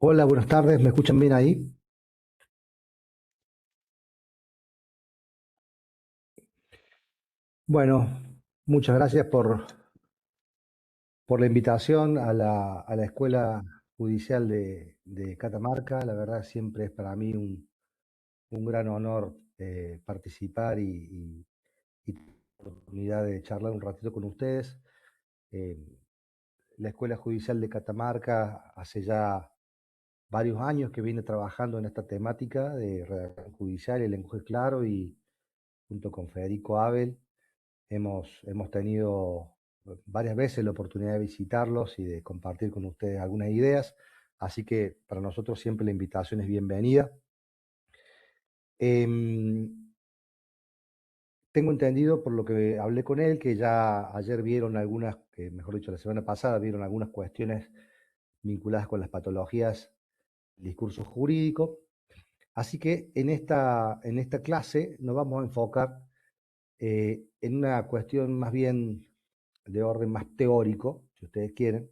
Hola, buenas tardes, ¿me escuchan bien ahí? Bueno, muchas gracias por la invitación a la Escuela Judicial de Catamarca. La verdad siempre es para mí un gran honor participar y tener la oportunidad de charlar un ratito con ustedes. Eh, la Escuela Judicial de Catamarca hace ya varios años que viene trabajando en esta temática de redacción judicial y lenguaje claro y junto con Federico Abel. Hemos tenido varias veces la oportunidad de visitarlos y de compartir con ustedes algunas ideas, así que para nosotros siempre la invitación es bienvenida. Em, Tengo entendido por lo que hablé con él que ya ayer vieron algunas, que mejor dicho, la semana pasada vieron algunas cuestiones vinculadas con las patologías del discurso jurídico. Así que en esta clase nos vamos a enfocar en una cuestión más bien de orden más teórico, si ustedes quieren,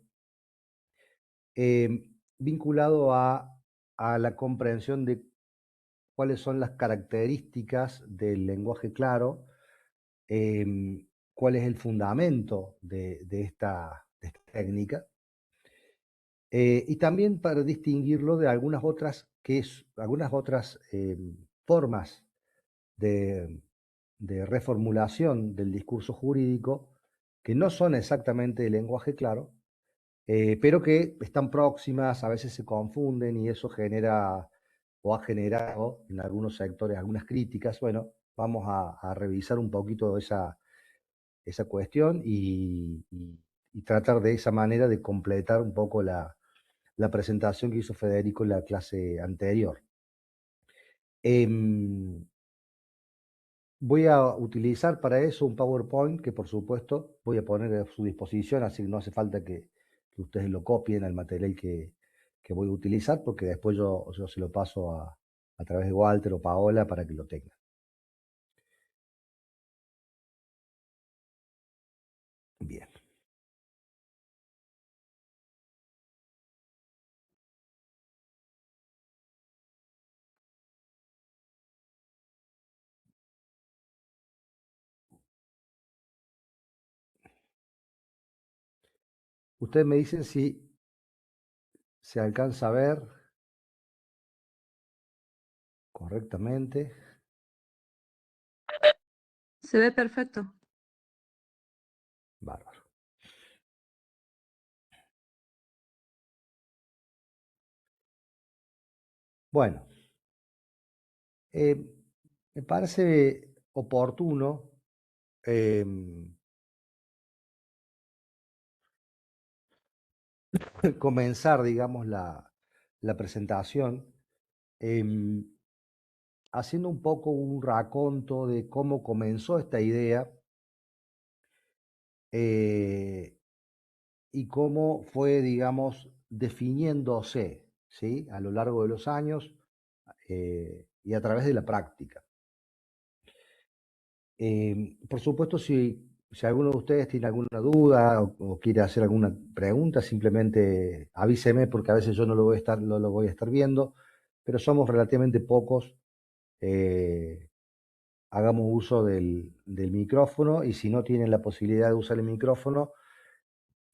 vinculado a la comprensión de cuáles son las características del lenguaje claro, cuál es el fundamento de esta técnica, y también para distinguirlo de algunas otras formas de, de reformulación del discurso jurídico que no son exactamente de lenguaje claro, pero que están próximas, a veces se confunden y eso genera o ha generado en algunos sectores algunas críticas. Bueno, vamos a revisar un poquito esa cuestión y tratar de esa manera de completar un poco la presentación que hizo Federico en la clase anterior. Em, Voy a utilizar para eso un PowerPoint que por supuesto voy a poner a su disposición, así que no hace falta que ustedes lo copien al material que voy a utilizar, porque después yo se lo paso a través de Walter o Paola para que lo tengan. Bien. Ustedes me dicen si se alcanza a ver correctamente. Se ve perfecto. Bárbaro. Bueno, eh, me parece oportuno comenzar, digamos, la presentación em, haciendo un poco un raconto de cómo comenzó esta idea, eh, y cómo fue, digamos, definiéndose, ¿sí? A lo largo de los años, y a través de la práctica. Por supuesto, si alguno de ustedes tiene alguna duda o quiere hacer alguna pregunta, simplemente avíseme porque a veces yo no lo voy a estar viendo, pero somos relativamente pocos. eh, Hagamos uso del micrófono y si no tienen la posibilidad de usar el micrófono,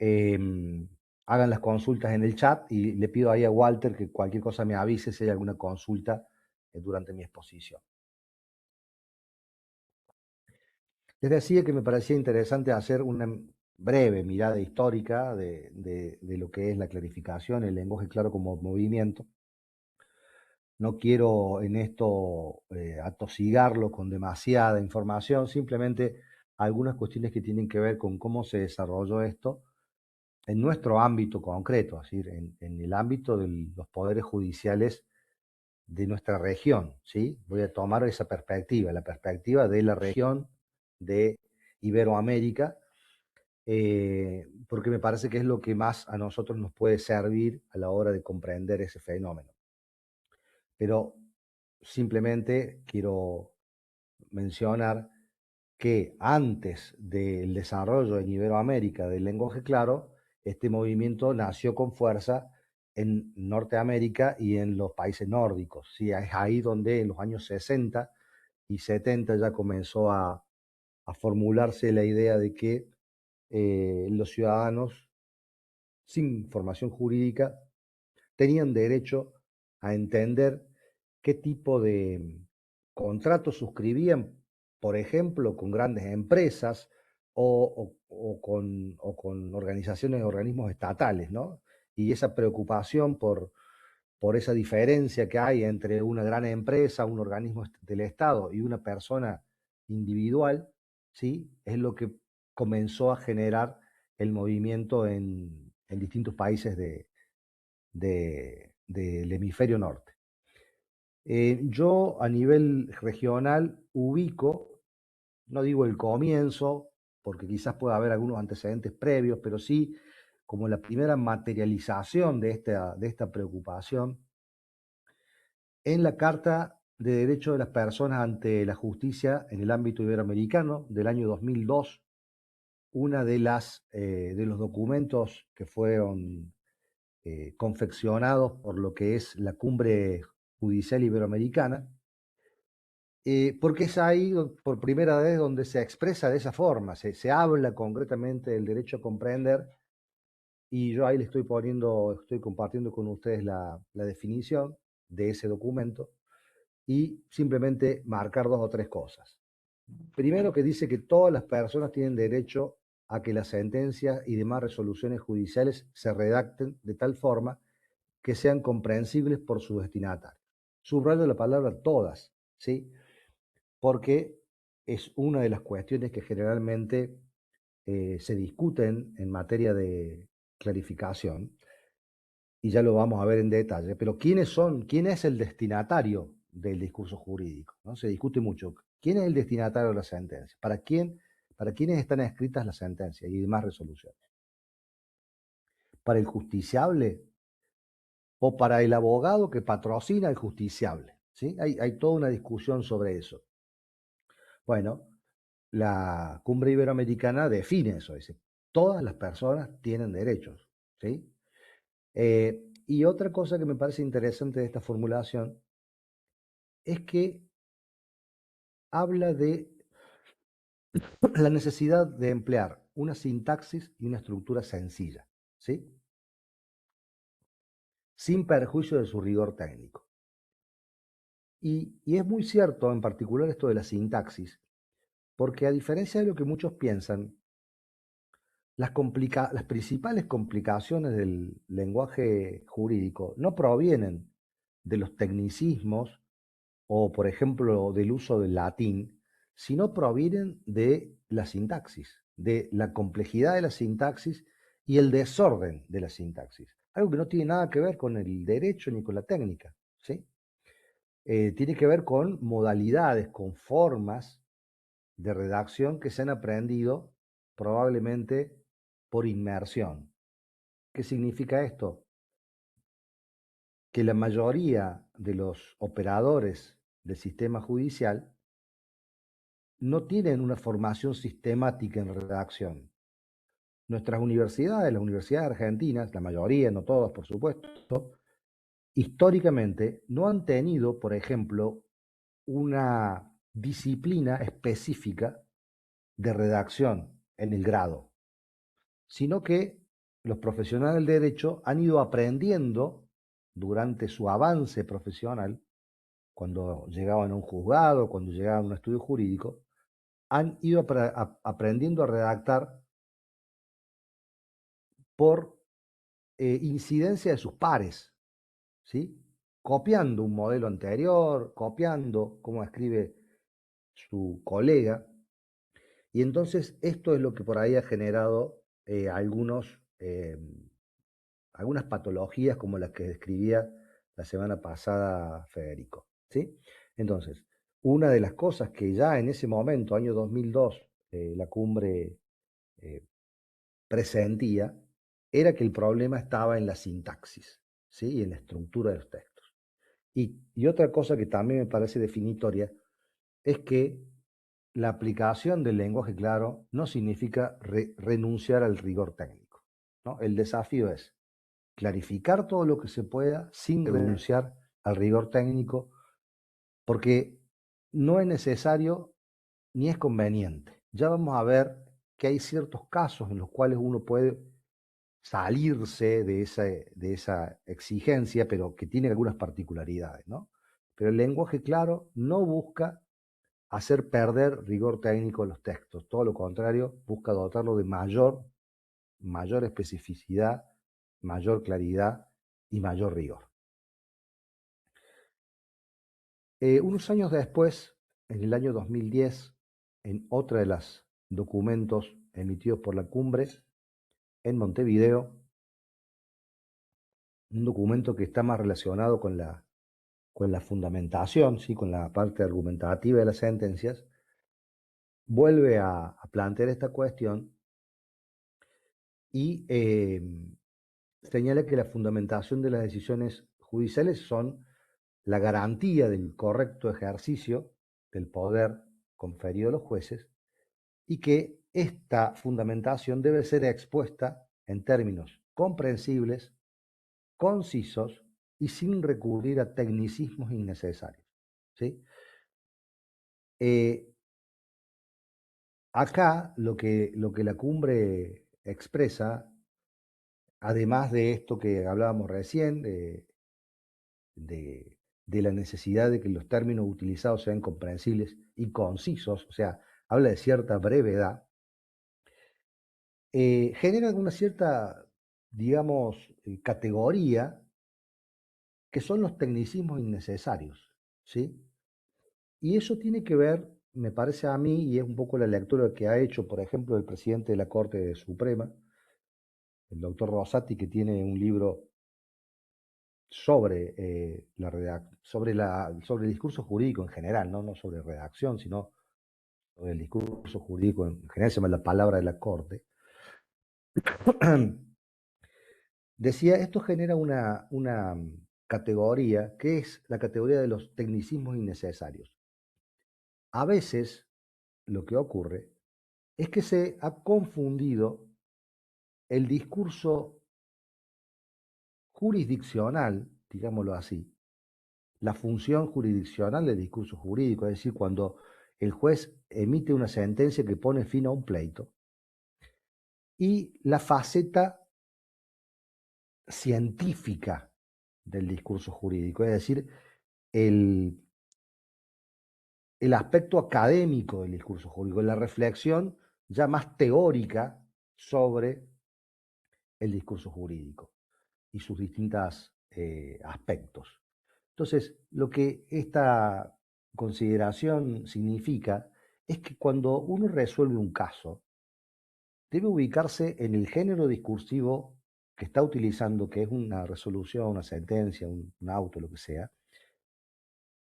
hagan las consultas en el chat y le pido ahí a Walter que cualquier cosa me avise si hay alguna consulta durante mi exposición. Les decía que me parecía interesante hacer una breve mirada histórica de lo que es la clarificación, el lenguaje claro como movimiento. No quiero en esto atosigarlo con demasiada información, simplemente algunas cuestiones que tienen que ver con cómo se desarrolló esto en nuestro ámbito concreto, es decir, en el ámbito de los poderes judiciales de nuestra región, ¿sí? Voy a tomar esa perspectiva, la perspectiva de la región de Iberoamérica, porque me parece que es lo que más a nosotros nos puede servir a la hora de comprender ese fenómeno. Pero simplemente quiero mencionar que antes del desarrollo en Iberoamérica del lenguaje claro, este movimiento nació con fuerza en Norteamérica y en los países nórdicos. ¿Sí? Es ahí donde en los años 60 y 70 ya comenzó a formularse la idea de que los ciudadanos sin formación jurídica tenían derecho a entender qué tipo de contratos suscribían, por ejemplo, con grandes empresas o con organizaciones, organismos estatales, ¿no? Y esa preocupación por esa diferencia que hay entre una gran empresa, un organismo del Estado y una persona individual, ¿sí? Es lo que comenzó a generar el movimiento en distintos países del hemisferio norte. Yo a nivel regional ubico, no digo el comienzo, porque quizás pueda haber algunos antecedentes previos, pero sí como la primera materialización de esta preocupación en la Carta de Derechos de las Personas ante la Justicia en el ámbito iberoamericano del año 2002, una de los documentos que fueron confeccionados por lo que es la Cumbre Judicial Iberoamericana, porque es ahí por primera vez donde se expresa de esa forma, se habla concretamente del derecho a comprender, y yo ahí le estoy compartiendo con ustedes la definición de ese documento y simplemente marcar dos o tres cosas. Primero, que dice que todas las personas tienen derecho a que las sentencias y demás resoluciones judiciales se redacten de tal forma que sean comprensibles por su destinatario. Subrayo la palabra todas, ¿sí? Porque es una de las cuestiones que generalmente se discuten en materia de clarificación, y ya lo vamos a ver en detalle, pero ¿quién es el destinatario del discurso jurídico? ¿No? Se discute mucho. ¿Quién es el destinatario de la sentencia? ¿Para quiénes están escritas las sentencias y demás resoluciones? ¿Para el justiciable o para el abogado que patrocina al justiciable? ¿Sí? Hay toda una discusión sobre eso. Bueno, la Cumbre Iberoamericana define eso, dice, todas las personas tienen derechos, ¿sí? Y otra cosa que me parece interesante de esta formulación es que habla de la necesidad de emplear una sintaxis y una estructura sencilla, ¿sí? Sin perjuicio de su rigor técnico. Y es muy cierto, en particular esto de la sintaxis, porque a diferencia de lo que muchos piensan, las principales complicaciones del lenguaje jurídico no provienen de los tecnicismos o, por ejemplo, del uso del latín, sino provienen de la sintaxis, de la complejidad de la sintaxis y el desorden de la sintaxis. Algo que no tiene nada que ver con el derecho ni con la técnica, ¿sí? Tiene que ver con modalidades, con formas de redacción que se han aprendido probablemente por inmersión. ¿Qué significa esto? Que la mayoría de los operadores del sistema judicial no tienen una formación sistemática en redacción. Nuestras universidades, las universidades argentinas, la mayoría, no todas, por supuesto, históricamente no han tenido, por ejemplo, una disciplina específica de redacción en el grado, sino que los profesionales del derecho han ido aprendiendo durante su avance profesional, cuando llegaban a un juzgado, cuando llegaban a un estudio jurídico, han ido aprendiendo a redactar por incidencia de sus pares, ¿sí? Copiando un modelo anterior, copiando cómo escribe su colega. Y entonces esto es lo que por ahí ha generado algunas patologías como las que describía la semana pasada Federico, ¿sí? Entonces, una de las cosas que ya en ese momento, año 2002, la cumbre eh, presentía, era que el problema estaba en la sintaxis, ¿sí? Y en la estructura de los textos. Y otra cosa que también me parece definitoria es que la aplicación del lenguaje claro no significa renunciar al rigor técnico, ¿no? El desafío es clarificar todo lo que se pueda sin renunciar al rigor técnico, porque no es necesario ni es conveniente. Ya vamos a ver que hay ciertos casos en los cuales uno puede salirse de esa exigencia, pero que tiene algunas particularidades, ¿no? Pero el lenguaje claro no busca hacer perder rigor técnico en los textos, todo lo contrario, busca dotarlo de mayor especificidad, mayor claridad y mayor rigor. Unos años después, en el año 2010, en otra de los documentos emitidos por la cumbre en Montevideo, un documento que está más relacionado con la fundamentación, ¿sí? Con la parte argumentativa de las sentencias, vuelve a plantear esta cuestión y señala que la fundamentación de las decisiones judiciales son la garantía del correcto ejercicio del poder conferido a los jueces y que esta fundamentación debe ser expuesta en términos comprensibles, concisos y sin recurrir a tecnicismos innecesarios, ¿sí? Acá lo que la cumbre expresa, además de esto que hablábamos recién, de, de la necesidad de que los términos utilizados sean comprensibles y concisos, o sea, habla de cierta brevedad, genera una cierta, digamos, categoría que son los tecnicismos innecesarios, ¿sí? Y eso tiene que ver, me parece a mí, y es un poco la lectura que ha hecho, por ejemplo, el presidente de la Corte Suprema, el doctor Rosati, que tiene un libro sobre, sobre el discurso jurídico en general, ¿no? No sobre redacción, sino sobre el discurso jurídico en general, se llama La Palabra de la Corte. Decía, esto genera una categoría que es la categoría de los tecnicismos innecesarios. A veces lo que ocurre es que se ha confundido el discurso jurisdiccional, digámoslo así, la función jurisdiccional del discurso jurídico, es decir, cuando el juez emite una sentencia que pone fin a un pleito, y la faceta científica del discurso jurídico, es decir, el, el aspecto académico del discurso jurídico, la reflexión ya más teórica sobre el discurso jurídico y sus distintos aspectos. Entonces, lo que esta consideración significa es que cuando uno resuelve un caso, debe ubicarse en el género discursivo que está utilizando, que es una resolución, una sentencia, un auto, lo que sea,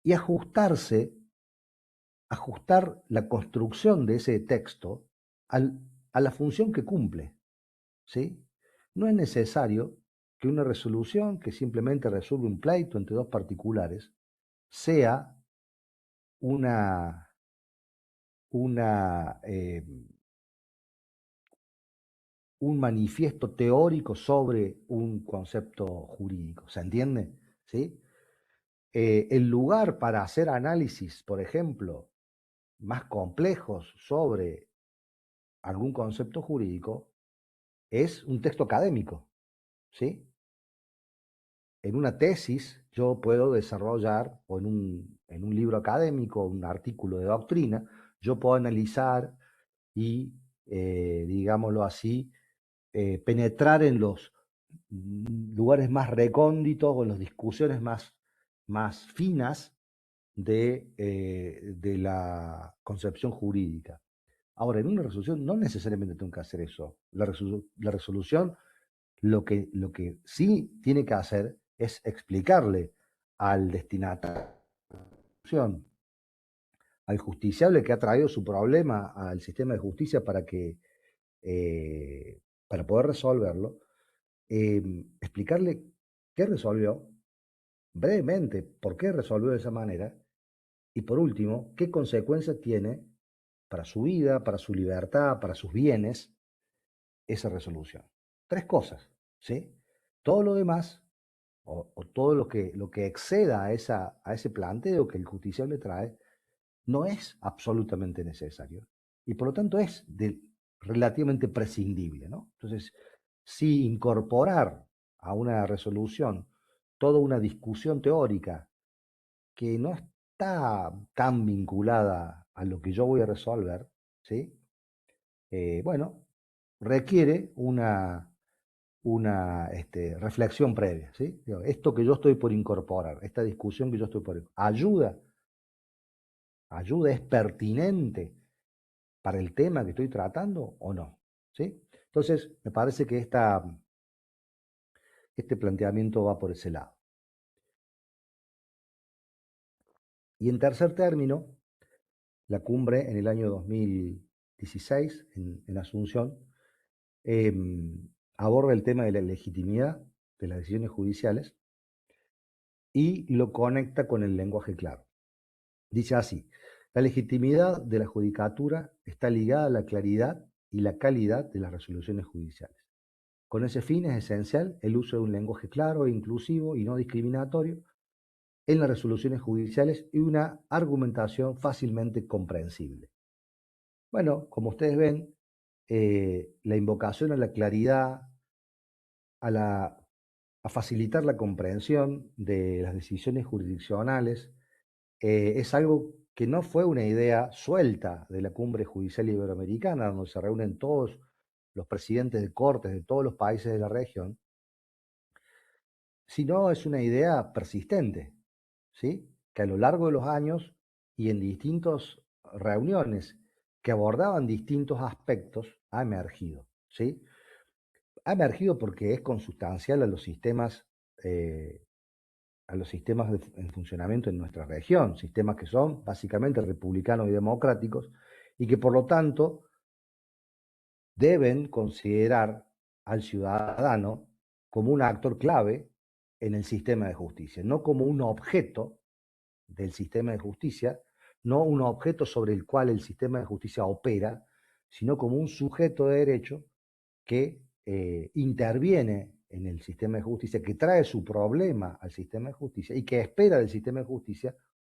y ajustar la construcción de ese texto a la función que cumple, ¿sí? No es necesario que una resolución que simplemente resuelve un pleito entre dos particulares sea una, una, un manifiesto teórico sobre un concepto jurídico. ¿Se entiende? ¿Sí? El lugar para hacer análisis, por ejemplo, más complejos sobre algún concepto jurídico es un texto académico. ¿Sí? En una tesis yo puedo desarrollar, o en un libro académico, un artículo de doctrina, yo puedo analizar y, digámoslo así, penetrar en los lugares más recónditos o en las discusiones más finas de la concepción jurídica. Ahora, en una resolución no necesariamente tengo que hacer eso. La resolución lo que sí tiene que hacer es explicarle al destinatario, al justiciable que ha traído su problema al sistema de justicia para poder resolverlo, explicarle qué resolvió, brevemente por qué resolvió de esa manera, y por último, qué consecuencias tiene para su vida, para su libertad, para sus bienes, esa resolución. Tres cosas, ¿sí? Todo lo demás, o todo lo que exceda a ese planteo que el justiciable trae, no es absolutamente necesario. Y por lo tanto es relativamente prescindible, ¿no? Entonces, si incorporar a una resolución toda una discusión teórica que no está tan vinculada a lo que yo voy a resolver, ¿sí? Bueno, requiere una reflexión previa, ¿sí? Digo, esto que yo estoy por incorporar, esta discusión que yo estoy por ayuda, es pertinente para el tema que estoy tratando o no, ¿sí? Entonces, me parece que este planteamiento va por ese lado. Y en tercer término, la cumbre en el año 2016 en Asunción eh, aborda el tema de la legitimidad de las decisiones judiciales y lo conecta con el lenguaje claro. Dice así, la legitimidad de la judicatura está ligada a la claridad y la calidad de las resoluciones judiciales. Con ese fin es esencial el uso de un lenguaje claro, inclusivo y no discriminatorio en las resoluciones judiciales y una argumentación fácilmente comprensible. Bueno, como ustedes ven, la invocación a la claridad, a, la, a facilitar la comprensión de las decisiones jurisdiccionales, es algo que no fue una idea suelta de la Cumbre Judicial Iberoamericana, donde se reúnen todos los presidentes de cortes de todos los países de la región, sino es una idea persistente, ¿sí? Que a lo largo de los años y en distintas reuniones que abordaban distintos aspectos ha emergido, ¿sí? Ha emergido porque es consustancial eh, a los sistemas en funcionamiento en nuestra región, sistemas que son básicamente republicanos y democráticos, y que por lo tanto deben considerar al ciudadano como un actor clave en el sistema de justicia, no como un objeto del sistema de justicia, no un objeto sobre el cual el sistema de justicia opera, sino como un sujeto de derecho que interviene en el sistema de justicia, que trae su problema al sistema de justicia y que espera del sistema de justicia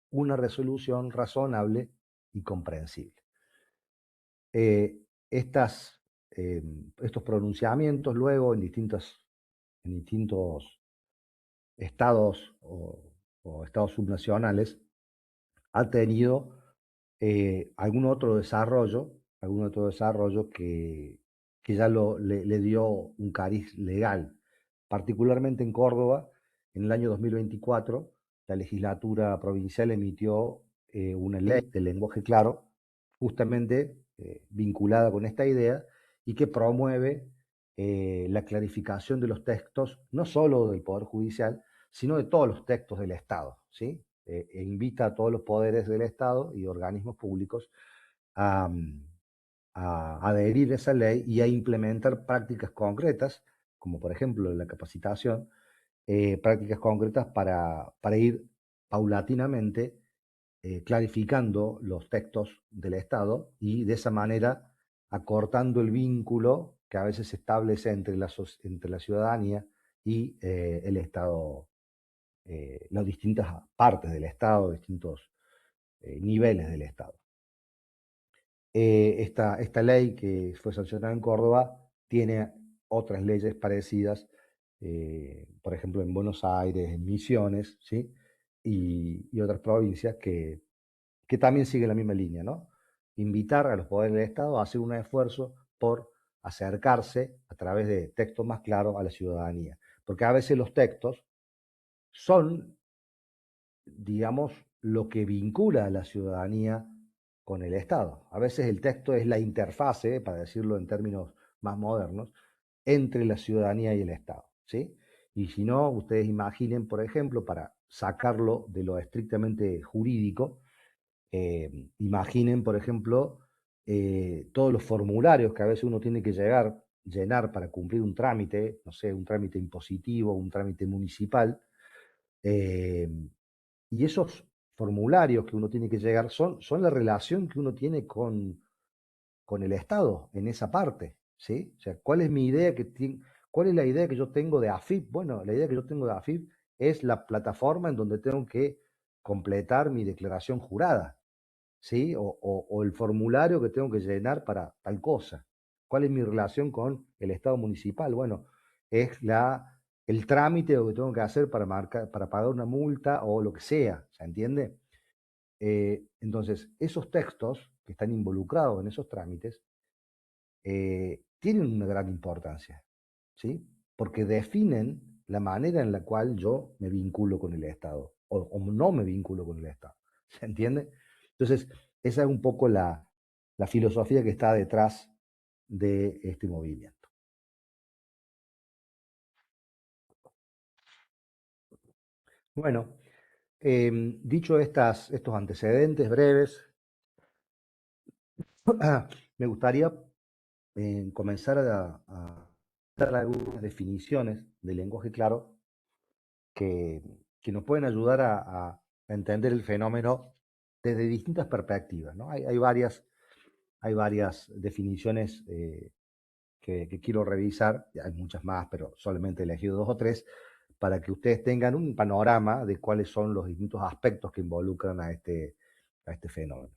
una resolución razonable y comprensible. Eh, estas, estos pronunciamientos luego en distintos estados o estados subnacionales ha tenido algún otro desarrollo que ya le dio un cariz legal. Particularmente en Córdoba, en el año 2024, la legislatura provincial emitió una ley de lenguaje claro, justamente vinculada con esta idea, y que promueve la clarificación de los textos, no solo del Poder Judicial, sino de todos los textos del Estado, ¿sí? E invita a todos los poderes del Estado y organismos públicos a, a adherir a esa ley y a implementar prácticas concretas, como por ejemplo la capacitación, prácticas concretas para ir paulatinamente clarificando los textos del Estado y de esa manera acortando el vínculo que a veces se establece entre la ciudadanía y el Estado, las distintas partes del Estado, distintos niveles del Estado. Esta ley que fue sancionada en Córdoba tiene otras leyes parecidas, por ejemplo en Buenos Aires, en Misiones, ¿sí? Y otras provincias que también siguen la misma línea, ¿no? Invitar a los poderes del Estado a hacer un esfuerzo por acercarse a través de textos más claros a la ciudadanía. Porque a veces los textos son, digamos, lo que vincula a la ciudadanía con el Estado. A veces el texto es la interfase, para decirlo en términos más modernos, entre la ciudadanía y el Estado, ¿sí? Y si no, ustedes imaginen, por ejemplo, para sacarlo de lo estrictamente jurídico, imaginen, por ejemplo, todos los formularios que a veces uno tiene que llenar para cumplir un trámite, no sé, un trámite impositivo, un trámite municipal, eh, y esos formularios que uno tiene que llegar son la relación que uno tiene con el Estado en esa parte, ¿sí? O sea, ¿cuál es mi idea ¿Cuál es la idea que yo tengo de AFIP? Bueno, la idea que yo tengo de AFIP es la plataforma en donde tengo que completar mi declaración jurada, ¿sí? O el formulario que tengo que llenar para tal cosa. ¿Cuál es mi relación con el Estado municipal? Bueno, es el trámite que tengo que hacer para pagar una multa o lo que sea, ¿se entiende? Entonces, esos textos que están involucrados en esos trámites tienen una gran importancia, ¿sí? Porque definen la manera en la cual yo me vinculo con el Estado o no me vinculo con el Estado. ¿Se entiende? Entonces, esa es un poco la filosofía que está detrás de este movimiento. Bueno, dicho estos antecedentes breves, me gustaría comenzar a dar algunas definiciones de lenguaje claro que, que nos pueden ayudar a entender el fenómeno desde distintas perspectivas, ¿no? Hay varias definiciones que quiero revisar, hay muchas más, pero solamente he elegido dos o tres, para que ustedes tengan un panorama de cuáles son los distintos aspectos que involucran a este fenómeno.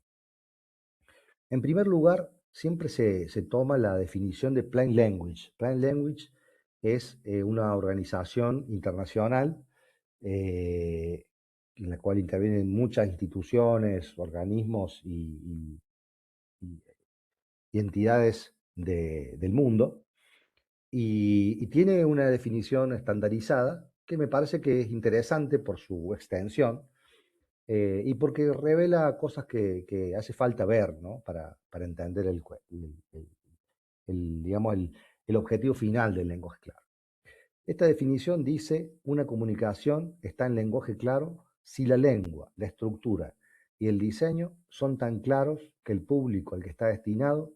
En primer lugar, siempre se toma la definición de Plain Language. Plain Language es una organización internacional eh, en la cual intervienen muchas instituciones, organismos y- y entidades del mundo, y tiene una definición estandarizada que me parece que es interesante por su extensión y porque revela cosas que hace falta ver, ¿no? Para entender digamos, el objetivo final del lenguaje claro. Esta definición dice, una comunicación está en lenguaje claro si la lengua, la estructura y el diseño son tan claros que el público al que está destinado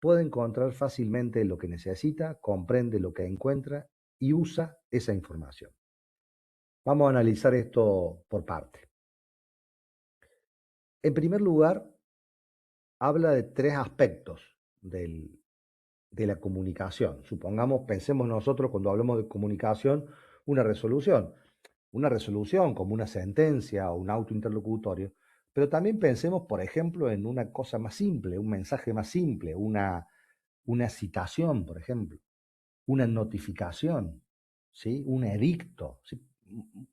puede encontrar fácilmente lo que necesita, comprende lo que encuentra y usa esa información. Vamos a analizar esto por parte. En primer lugar, habla de tres aspectos de la comunicación. Supongamos, pensemos nosotros cuando hablamos de comunicación, una resolución. Una resolución como una sentencia o un auto interlocutorio, pero también pensemos, por ejemplo, en una cosa más simple, un mensaje más simple, una citación, por ejemplo, una notificación, ¿sí? Un edicto. ¿Sí?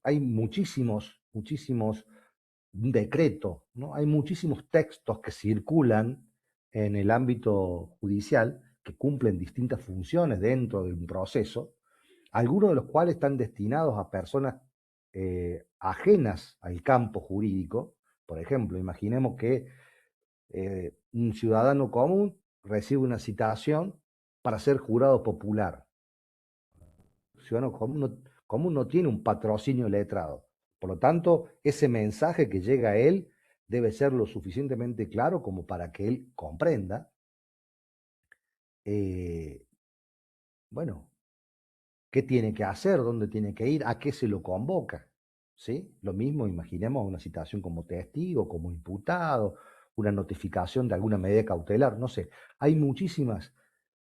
Hay muchísimos un decreto, ¿no? Hay muchísimos textos que circulan en el ámbito judicial que cumplen distintas funciones dentro de un proceso, algunos de los cuales están destinados a personas ajenas al campo jurídico. Por ejemplo, imaginemos que un ciudadano común recibe una citación para ser jurado popular. El ciudadano común no tiene un patrocinio letrado. Por lo tanto, ese mensaje que llega a él debe ser lo suficientemente claro como para que él comprenda, eh, bueno, qué tiene que hacer, dónde tiene que ir, a qué se lo convoca. ¿Sí? Lo mismo, imaginemos una citación como testigo, como imputado, una notificación de alguna medida cautelar, no sé. Hay muchísimas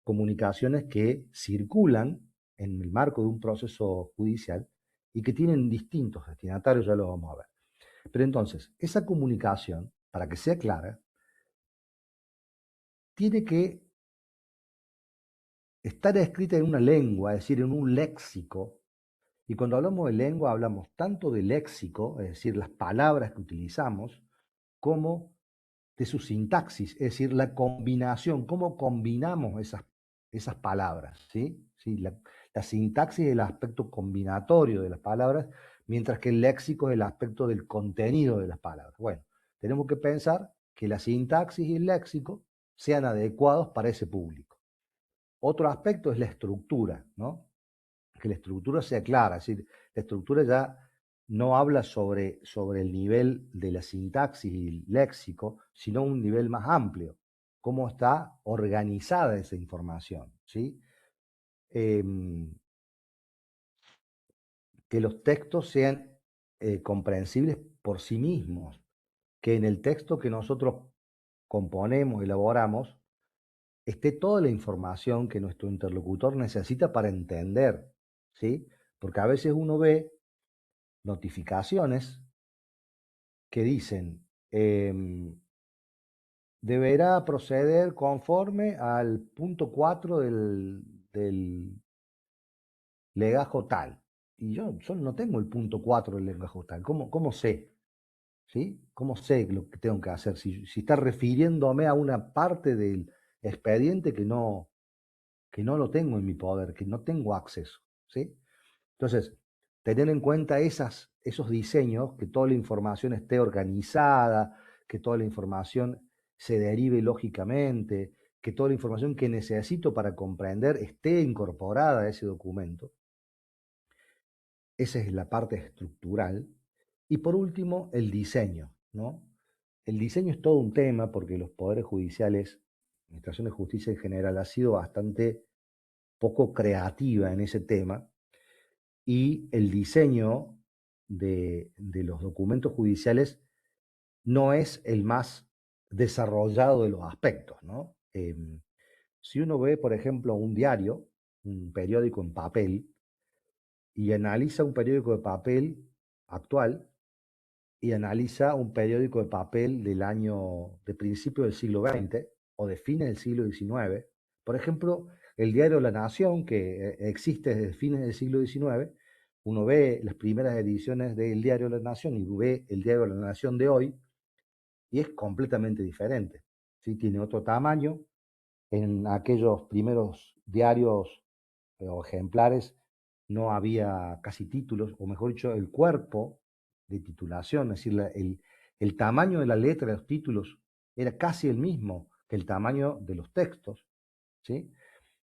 comunicaciones que circulan en el marco de un proceso judicial y que tienen distintos destinatarios, ya lo vamos a ver. Pero entonces, esa comunicación, para que sea clara, tiene que estar escrita en una lengua, es decir, en un léxico. Y cuando hablamos de lengua, hablamos tanto de léxico, es decir, las palabras que utilizamos, como de su sintaxis, es decir, la combinación, cómo combinamos esas palabras. ¿Sí? ¿Sí? La sintaxis es el aspecto combinatorio de las palabras, mientras que el léxico es el aspecto del contenido de las palabras. Bueno, tenemos que pensar que la sintaxis y el léxico sean adecuados para ese público. Otro aspecto es la estructura, ¿no? Que la estructura sea clara, es decir, la estructura ya no habla sobre el nivel de la sintaxis y el léxico, sino un nivel más amplio, cómo está organizada esa información, ¿sí? Que los textos sean comprensibles por sí mismos, que en el texto que nosotros componemos, elaboramos, esté toda la información que nuestro interlocutor necesita para entender, ¿sí? Porque a veces uno ve notificaciones que dicen, deberá proceder conforme al punto 4 del legajo tal. Y yo no tengo el punto 4 del legajo tal. ¿Cómo sé? ¿Sí? ¿Cómo sé lo que tengo que hacer? Si está refiriéndome a una parte del expediente que no lo tengo en mi poder, que no tengo acceso, ¿sí? Entonces, tener en cuenta esos diseños, que toda la información esté organizada, que toda la información se derive lógicamente, que toda la información que necesito para comprender esté incorporada a ese documento. Esa es la parte estructural. Y por último, el diseño, ¿no? El diseño es todo un tema porque los poderes judiciales, la Administración de Justicia en general, ha sido bastante poco creativa en ese tema y el diseño de los documentos judiciales no es el más desarrollado de los aspectos, ¿no? Si uno ve, por ejemplo, un diario, un periódico en papel, y analiza un periódico de papel actual y analiza un periódico de papel de principio del siglo XX o de fines del siglo XIX, por ejemplo, el diario La Nación, que existe desde fines del siglo XIX, uno ve las primeras ediciones del diario La Nación y ve el diario La Nación de hoy y es completamente diferente. ¿Sí? Tiene otro tamaño. En aquellos primeros diarios o ejemplares no había casi títulos, o mejor dicho, el cuerpo de titulación, es decir, el tamaño de la letra de los títulos era casi el mismo que el tamaño de los textos, ¿sí?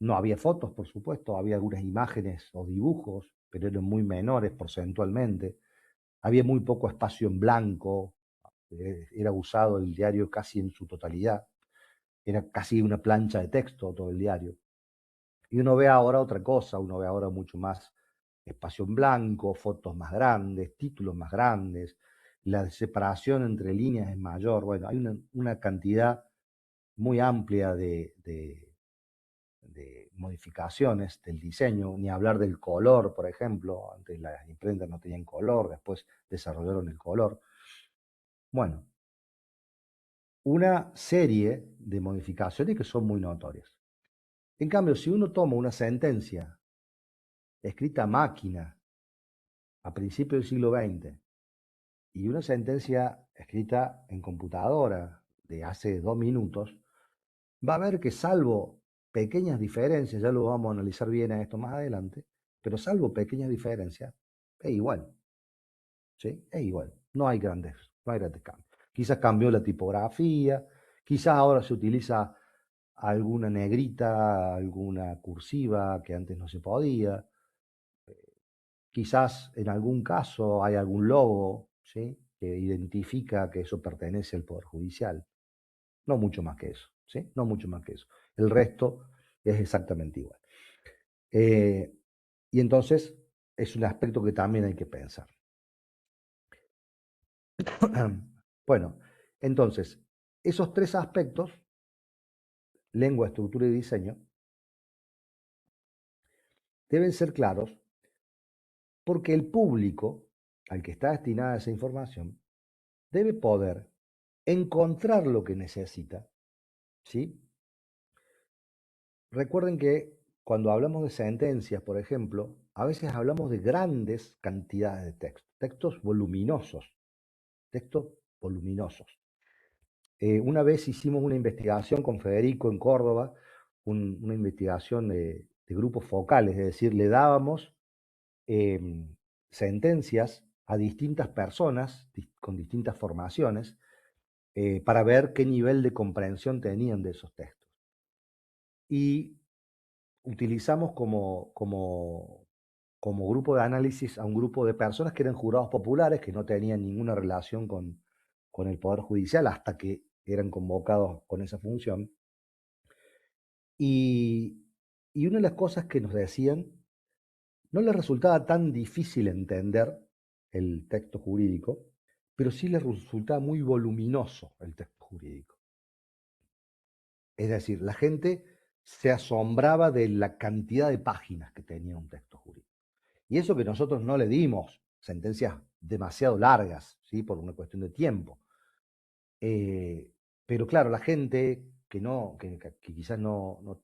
No había fotos, por supuesto, había algunas imágenes o dibujos, pero eran muy menores porcentualmente. Había muy poco espacio en blanco, era usado el diario casi en su totalidad, era casi una plancha de texto todo el diario. Y uno ve ahora otra cosa, uno ve ahora mucho más espacio en blanco, fotos más grandes, títulos más grandes, la separación entre líneas es mayor. Bueno, hay una cantidad muy amplia de modificaciones del diseño, ni hablar del color, por ejemplo. Antes las imprentas no tenían color, después desarrollaron el color. Bueno, una serie de modificaciones que son muy notorias. En cambio, si uno toma una sentencia escrita a máquina a principios del siglo XX y una sentencia escrita en computadora de hace 2 minutos, va a ver que salvo pequeñas diferencias, ya lo vamos a analizar bien a esto más adelante, pero salvo pequeñas diferencias, es igual, ¿sí? Es igual, no hay grandes cambios. Quizás cambió la tipografía, quizás ahora se utiliza alguna negrita, alguna cursiva que antes no se podía. Quizás en algún caso hay algún logo, ¿sí? Que identifica que eso pertenece al Poder Judicial. No mucho más que eso, ¿sí? No mucho más que eso. El resto es exactamente igual. Eh, y entonces es un aspecto que también hay que pensar. Bueno, entonces, esos tres aspectos, lengua, estructura y diseño, deben ser claros porque el público al que está destinada esa información debe poder encontrar lo que necesita, ¿sí? Recuerden que cuando hablamos de sentencias, por ejemplo, a veces hablamos de grandes cantidades de textos, textos voluminosos, textos voluminosos. Una vez hicimos una investigación con Federico en Córdoba, una investigación de grupos focales, es decir, le dábamos sentencias a distintas personas con distintas formaciones para ver qué nivel de comprensión tenían de esos textos. Y utilizamos como grupo de análisis a un grupo de personas que eran jurados populares, que no tenían ninguna relación con el Poder Judicial hasta que eran convocados con esa función. Y, y una de las cosas que nos decían, no les resultaba tan difícil entender el texto jurídico, pero sí les resultaba muy voluminoso el texto jurídico. Es decir, la gente se asombraba de la cantidad de páginas que tenía un texto jurídico. Y eso que nosotros no le dimos sentencias demasiado largas, ¿sí? Por una cuestión de tiempo. Pero claro, la gente que quizás no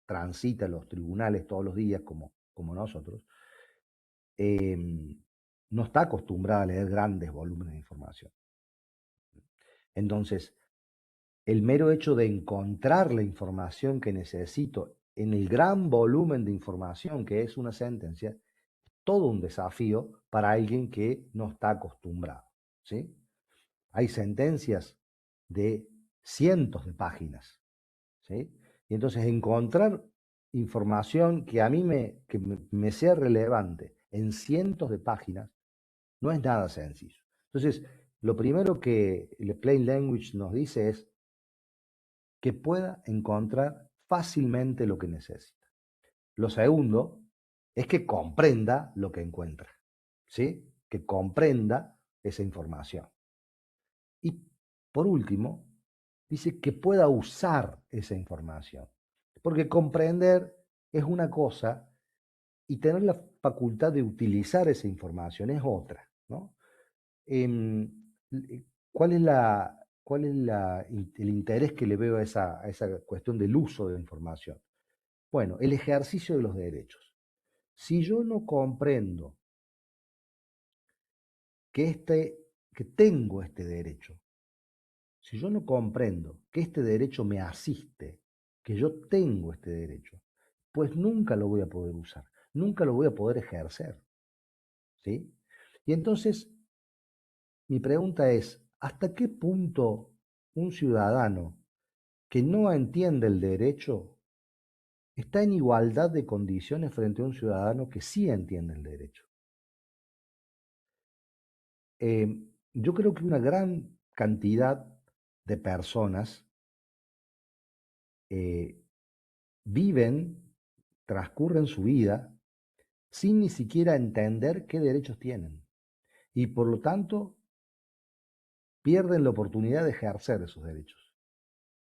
transita los tribunales todos los días como nosotros, no está acostumbrada a leer grandes volúmenes de información. Entonces, el mero hecho de encontrar la información que necesito en el gran volumen de información que es una sentencia, es todo un desafío para alguien que no está acostumbrado, ¿sí? Hay sentencias de cientos de páginas, ¿sí? Y entonces encontrar información que a mí me sea relevante en cientos de páginas no es nada sencillo. Entonces, lo primero que el Plain Language nos dice es que pueda encontrar fácilmente lo que necesita. Lo segundo es que comprenda lo que encuentra, ¿sí? Que comprenda esa información. Y por último, dice que pueda usar esa información. Porque comprender es una cosa y tener la facultad de utilizar esa información es otra, ¿no? Em, ¿Cuál es el interés que le veo a esa cuestión del uso de la información? Bueno, el ejercicio de los derechos. Si yo no comprendo que tengo este derecho, si yo no comprendo que este derecho me asiste, que yo tengo este derecho, pues nunca lo voy a poder usar, nunca lo voy a poder ejercer, ¿sí? Y entonces, mi pregunta es, ¿hasta qué punto un ciudadano que no entiende el derecho está en igualdad de condiciones frente a un ciudadano que sí entiende el derecho? Yo creo que una gran cantidad de personas eh, viven, transcurren su vida sin ni siquiera entender qué derechos tienen y por lo tanto pierden la oportunidad de ejercer esos derechos.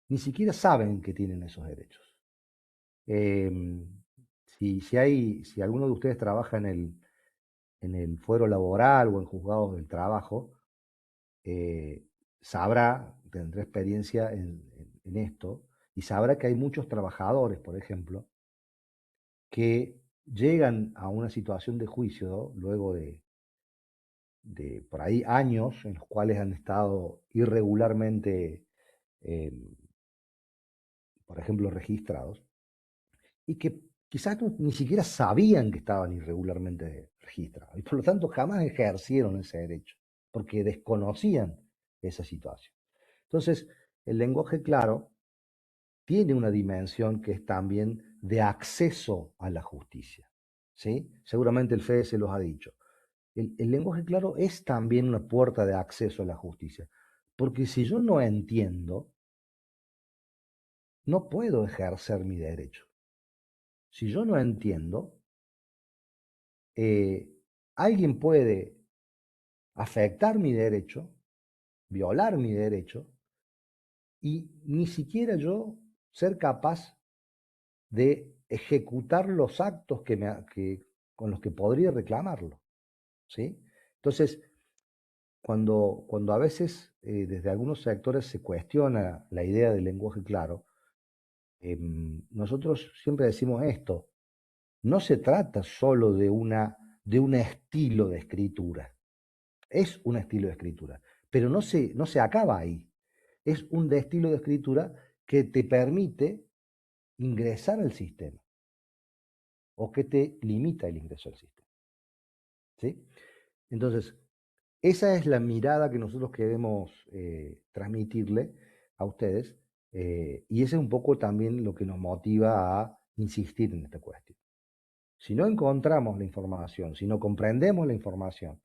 Ni siquiera saben que tienen esos derechos. Si alguno de ustedes trabaja en el fuero laboral o en juzgados del trabajo, eh, sabrá, tendrá experiencia en esto, y sabrá que hay muchos trabajadores, por ejemplo, que llegan a una situación de juicio, ¿no? Luego de por ahí años en los cuales han estado irregularmente, eh, por ejemplo, registrados, y que quizás ni siquiera sabían que estaban irregularmente registrados, y por lo tanto jamás ejercieron ese derecho, porque desconocían esa situación. Entonces, el lenguaje claro tiene una dimensión que es también de acceso a la justicia, ¿sí? Seguramente el FED se los ha dicho. El lenguaje claro es también una puerta de acceso a la justicia, porque si yo no entiendo, no puedo ejercer mi derecho. Si yo no entiendo, eh, alguien puede afectar mi derecho, violar mi derecho, y ni siquiera yo ser capaz de ejecutar los actos con los que podría reclamarlo, ¿sí? Entonces, cuando a veces desde algunos sectores se cuestiona la idea del lenguaje claro, nosotros siempre decimos esto: no se trata solo de un estilo de escritura, es un estilo de escritura, pero no se acaba ahí. Es un estilo de escritura que te permite ingresar al sistema o que te limita el ingreso al sistema, ¿sí? Entonces, esa es la mirada que nosotros queremos transmitirle a ustedes, y ese es un poco también lo que nos motiva a insistir en esta cuestión. Si no encontramos la información, si no comprendemos la información,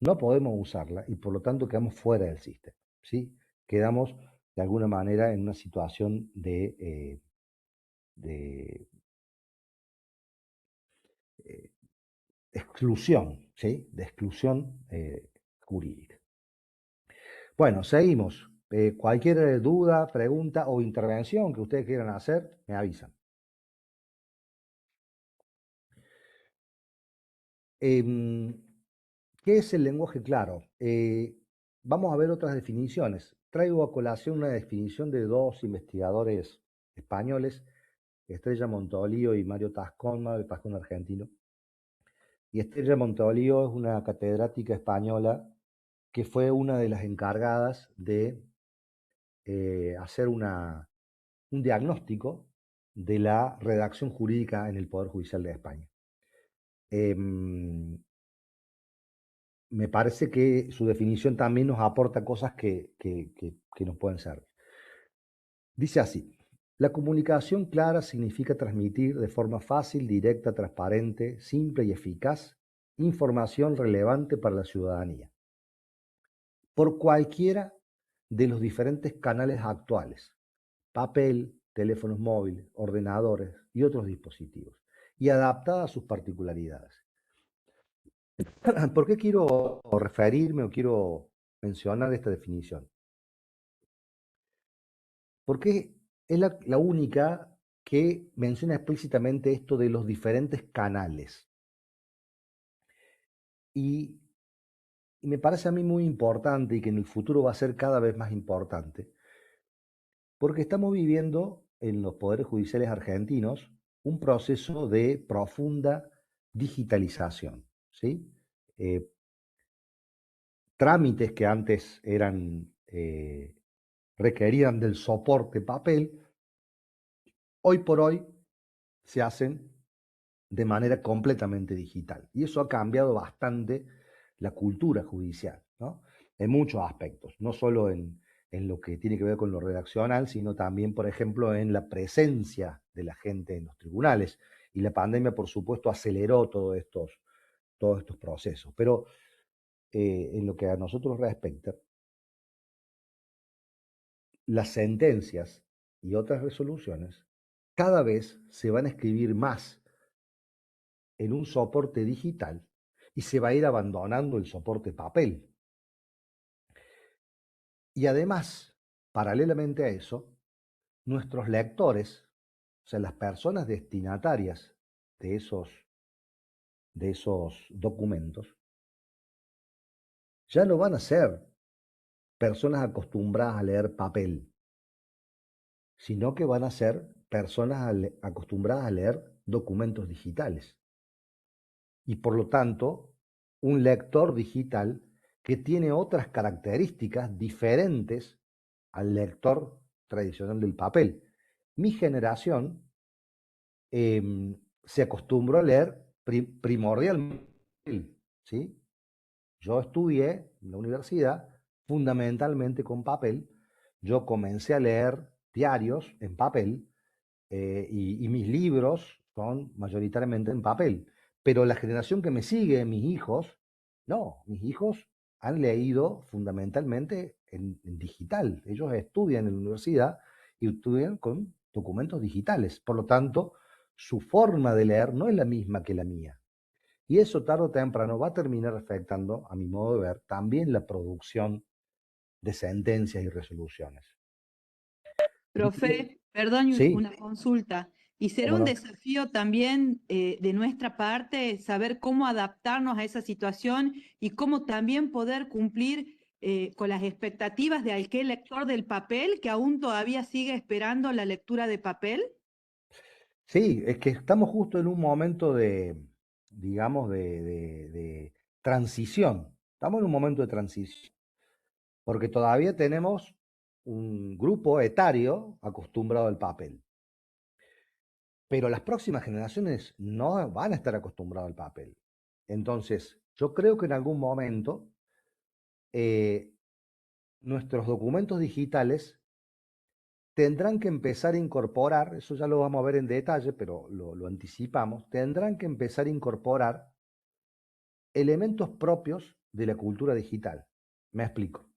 no podemos usarla y por lo tanto quedamos fuera del sistema, ¿sí? Quedamos de alguna manera en una situación de eh, exclusión, ¿sí? De exclusión jurídica. Bueno, seguimos. Cualquier duda, pregunta o intervención que ustedes quieran hacer, me avisan. ¿Qué es el lenguaje claro? Vamos a ver otras definiciones. Traigo a colación una definición de dos investigadores españoles, Estrella Montolío y Mario Tascón argentino. Y Estrella Montolío es una catedrática española que fue una de las encargadas de hacer un diagnóstico de la redacción jurídica en el Poder Judicial de España. Me parece que su definición también nos aporta cosas que nos pueden servir. Dice así: la comunicación clara significa transmitir de forma fácil, directa, transparente, simple y eficaz información relevante para la ciudadanía, por cualquiera de los diferentes canales actuales: papel, teléfonos móviles, ordenadores y otros dispositivos, y adaptada a sus particularidades. ¿Por qué quiero referirme o quiero mencionar esta definición? Porque es la única que menciona explícitamente esto de los diferentes canales. Y me parece a mí muy importante, y que en el futuro va a ser cada vez más importante, porque estamos viviendo en los poderes judiciales argentinos un proceso de profunda digitalización, ¿sí? Trámites que antes requerían del soporte papel, hoy por hoy se hacen de manera completamente digital. Y eso ha cambiado bastante la cultura judicial, ¿no? En muchos aspectos, no solo en lo que tiene que ver con lo redaccional, sino también, por ejemplo, en la presencia de la gente en los tribunales. Y la pandemia, por supuesto, aceleró todos estos procesos. Pero en lo que a nosotros respecta, las sentencias y otras resoluciones cada vez se van a escribir más en un soporte digital y se va a ir abandonando el soporte papel. Y además, paralelamente a eso, nuestros lectores, o sea, las personas destinatarias de esos documentos, ya no van a ser personas acostumbradas a leer papel, sino que van a ser personas acostumbradas a leer documentos digitales. Y por lo tanto, un lector digital que tiene otras características diferentes al lector tradicional del papel. Mi generación se acostumbró a leer primordialmente, ¿sí? Yo estudié en la universidad fundamentalmente con papel. Yo comencé a leer diarios en papel, y mis libros son mayoritariamente en papel. Pero la generación que me sigue, mis hijos, no, mis hijos han leído fundamentalmente en digital. Ellos estudian en la universidad y estudian con documentos digitales. Por lo tanto, su forma de leer no es la misma que la mía. Y eso tarde o temprano va a terminar afectando, a mi modo de ver, también la producción de sentencias y resoluciones. Profe, perdón, Sí, una consulta. ¿Y será cómo un no. desafío también de nuestra parte saber cómo adaptarnos a esa situación y cómo también poder cumplir con las expectativas de aquel lector del papel que aún todavía sigue esperando la lectura de papel? Sí, es que estamos justo en un momento digamos, de transición. Estamos en un momento de transición, porque todavía tenemos un grupo etario acostumbrado al papel. Pero las próximas generaciones no van a estar acostumbradas al papel. Entonces, yo creo que en algún momento eh, nuestros documentos digitales tendrán que empezar a incorporar, eso ya lo vamos a ver en detalle, pero lo anticipamos, tendrán que empezar a incorporar elementos propios de la cultura digital. Me explico.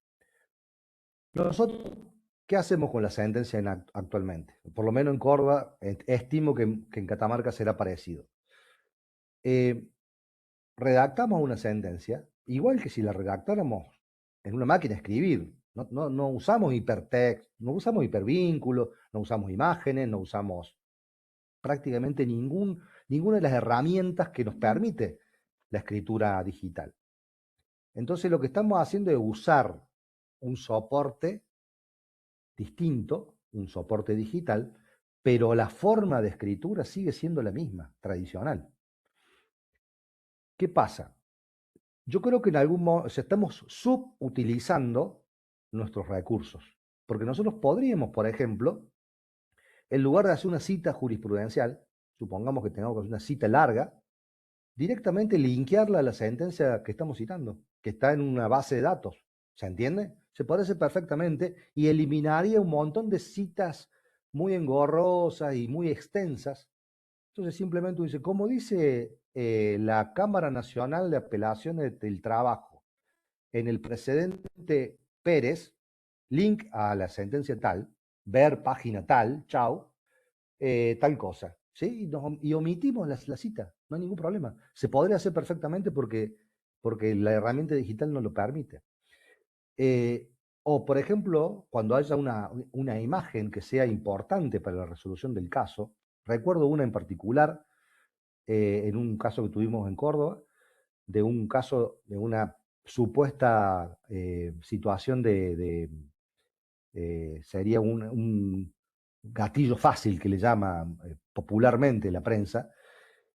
Nosotros, ¿qué hacemos con la sentencia actualmente? Por lo menos en Córdoba, estimo que en Catamarca será parecido. Eh, Redactamos una sentencia, igual que si la redactáramos en una máquina de escribir. No usamos hipertext, no usamos hipervínculos, no usamos imágenes, no usamos prácticamente ninguna de las herramientas que nos permite la escritura digital. Entonces lo que estamos haciendo es usar un soporte distinto, un soporte digital, pero la forma de escritura sigue siendo la misma, tradicional. ¿Qué pasa? Yo creo que en algún modo estamos subutilizando nuestros recursos, porque nosotros podríamos, por ejemplo, en lugar de hacer una cita jurisprudencial, supongamos que tengamos que hacer una cita larga, directamente linkearla a la sentencia que estamos citando, que está en una base de datos. ¿Se entiende? Se puede hacer perfectamente y eliminaría un montón de citas muy engorrosas y muy extensas. Entonces simplemente dice, como dice la Cámara Nacional de Apelaciones del Trabajo, en el precedente Pérez, link a la sentencia tal, ver página tal, chau, tal cosa, ¿sí? Y omitimos la cita, no hay ningún problema. Se podría hacer perfectamente porque la herramienta digital no lo permite. O, por ejemplo, cuando haya una imagen que sea importante para la resolución del caso, recuerdo una en particular, en un caso que tuvimos en Córdoba, de un caso, de una supuesta situación sería un gatillo fácil que le llama popularmente la prensa,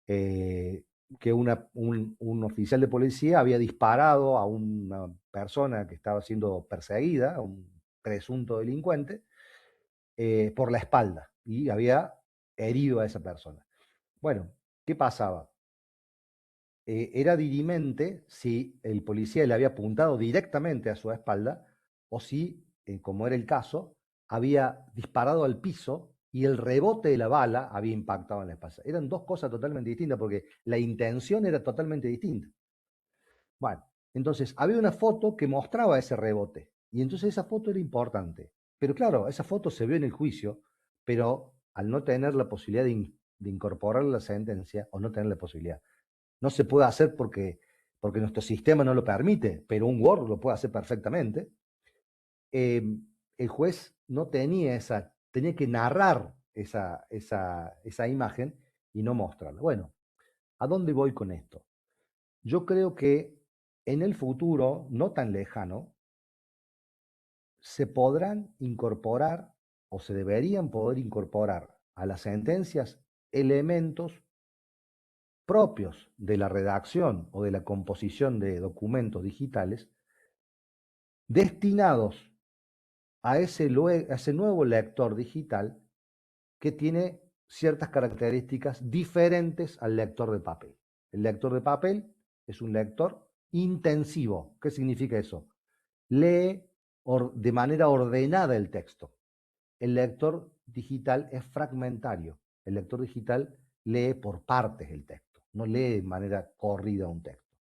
que un oficial de policía había disparado a una persona que estaba siendo perseguida, a un presunto delincuente, por la espalda y había herido a esa persona. Bueno, ¿qué pasaba? Era dirimente si el policía le había apuntado directamente a su espalda o si, como era el caso, había disparado al piso y el rebote de la bala había impactado en la espalda. Eran dos cosas totalmente distintas porque la intención era totalmente distinta. Bueno, entonces había una foto que mostraba ese rebote y entonces esa foto era importante. Pero claro, esa foto se vio en el juicio, pero al no tener la posibilidad de incorporar la sentencia o no tener la posibilidad no se puede hacer porque nuestro sistema no lo permite, pero un Word lo puede hacer perfectamente. Eh, el juez no tenía tenía que narrar esa imagen y no mostrarla. Bueno, ¿a dónde voy con esto? Yo creo que en el futuro, no tan lejano, se podrán incorporar o se deberían poder incorporar a las sentencias elementos propios de la redacción o de la composición de documentos digitales destinados a ese nuevo lector digital que tiene ciertas características diferentes al lector de papel. El lector de papel es un lector intensivo. ¿Qué significa eso? Lee de manera ordenada el texto. El lector digital es fragmentario. El lector digital lee por partes el texto, no lee de manera corrida un texto.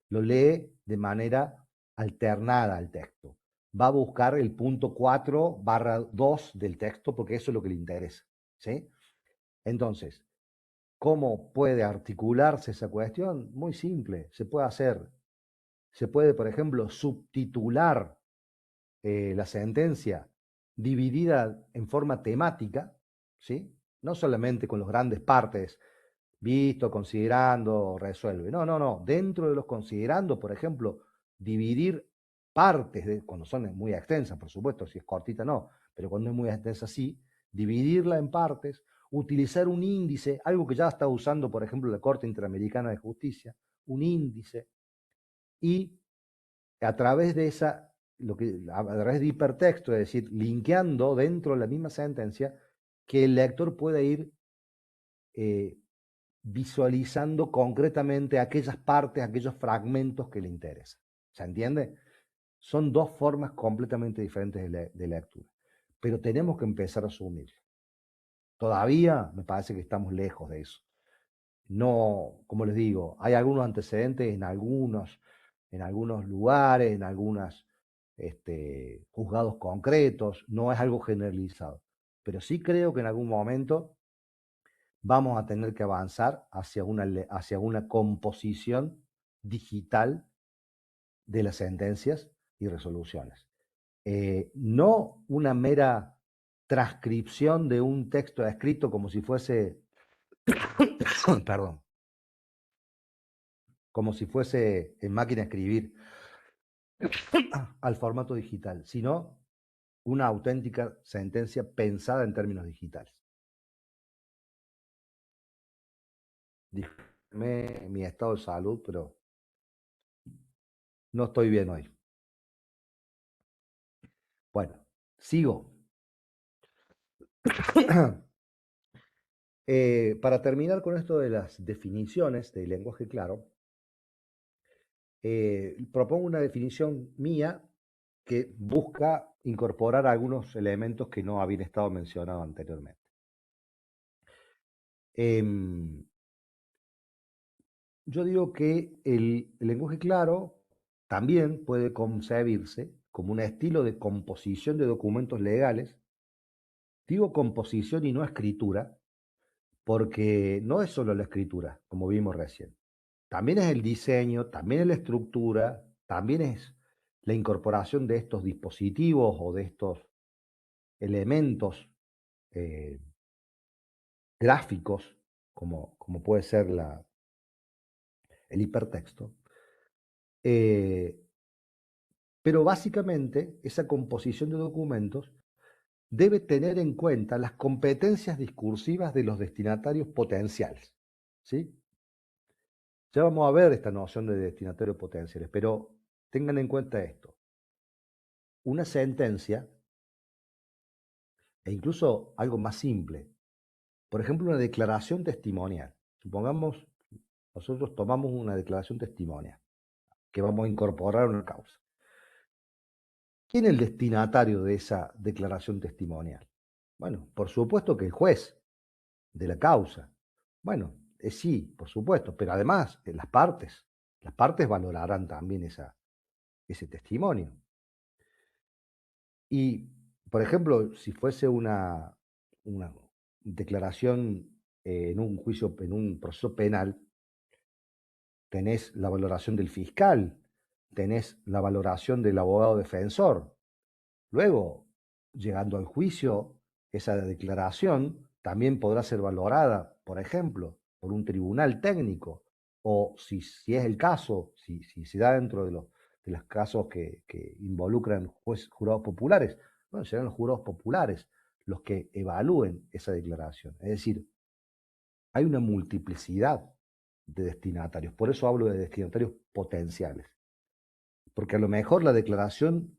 Lo lee de manera alternada al texto. Va a buscar el punto 4/2 del texto porque eso es lo que le interesa. ¿Sí? Entonces, ¿cómo puede articularse esa cuestión? Muy simple, se puede hacer. Se puede, por ejemplo, subtitular la sentencia dividida en forma temática, ¿sí? No solamente con los grandes partes, visto, considerando, resuelve. No. Dentro de los considerando, por ejemplo, dividir partes, cuando son muy extensas, por supuesto, si es cortita no, pero cuando es muy extensa sí, dividirla en partes, utilizar un índice, algo que ya está usando, por ejemplo, la Corte Interamericana de Justicia, un índice, y a través de a través de hipertexto, es decir, linkeando dentro de la misma sentencia, que el lector pueda ir eh, visualizando concretamente aquellas partes, aquellos fragmentos que le interesan. ¿Se entiende? Son dos formas completamente diferentes de lectura, pero tenemos que empezar a asumirlo. Todavía me parece que estamos lejos de eso. No, como les digo, hay algunos antecedentes en algunos lugares, en algunos juzgados concretos, no es algo generalizado, pero sí creo que en algún momento vamos a tener que avanzar hacia una composición digital de las sentencias y resoluciones. no una mera transcripción de un texto escrito como si fuese, perdón, como si fuese en máquina de escribir al formato digital, sino una auténtica sentencia pensada en términos digitales. Dígame mi estado de salud, pero no estoy bien hoy. Bueno, sigo. Para terminar con esto de las definiciones del lenguaje claro, propongo una definición mía que busca incorporar algunos elementos que no habían estado mencionados anteriormente. Yo digo que el lenguaje claro también puede concebirse como un estilo de composición de documentos legales. Digo composición y no escritura, porque no es solo la escritura, como vimos recién. También es el diseño, también es la estructura, también es la incorporación de estos dispositivos o de estos elementos eh, gráficos, como puede ser el hipertexto. Pero básicamente esa composición de documentos debe tener en cuenta las competencias discursivas de los destinatarios potenciales. ¿Sí? Ya vamos a ver esta noción de destinatarios potenciales, pero tengan en cuenta esto. Una sentencia, e incluso algo más simple, por ejemplo, una declaración testimonial. Supongamos, nosotros tomamos una declaración testimonial que vamos a incorporar a una causa. ¿Quién es el destinatario de esa declaración testimonial? Bueno, por supuesto que el juez de la causa. Bueno, sí, por supuesto, pero además las partes valorarán también ese testimonio. Y, por ejemplo, si fuese una declaración en un juicio, en un proceso penal, tenés la valoración del fiscal, tenés la valoración del abogado defensor. Luego, llegando al juicio, esa declaración también podrá ser valorada, por ejemplo, por un tribunal técnico, o si es el caso, si se da dentro de los casos que involucran jurados populares, bueno, serán los jurados populares los que evalúen esa declaración. Es decir, hay una multiplicidad de destinatarios, por eso hablo de destinatarios potenciales, porque a lo mejor la declaración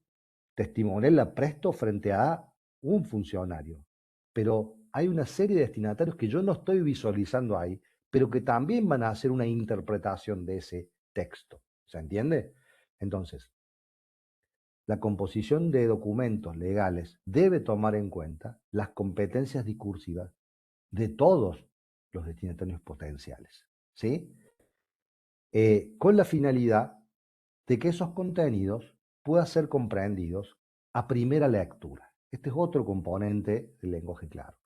testimonial la presto frente a un funcionario, pero hay una serie de destinatarios que yo no estoy visualizando ahí, pero que también van a hacer una interpretación de ese texto. ¿Se entiende? Entonces, la composición de documentos legales debe tomar en cuenta las competencias discursivas de todos los destinatarios potenciales, ¿sí? Con la finalidad de que esos contenidos puedan ser comprendidos a primera lectura. Este es otro componente del lenguaje claro.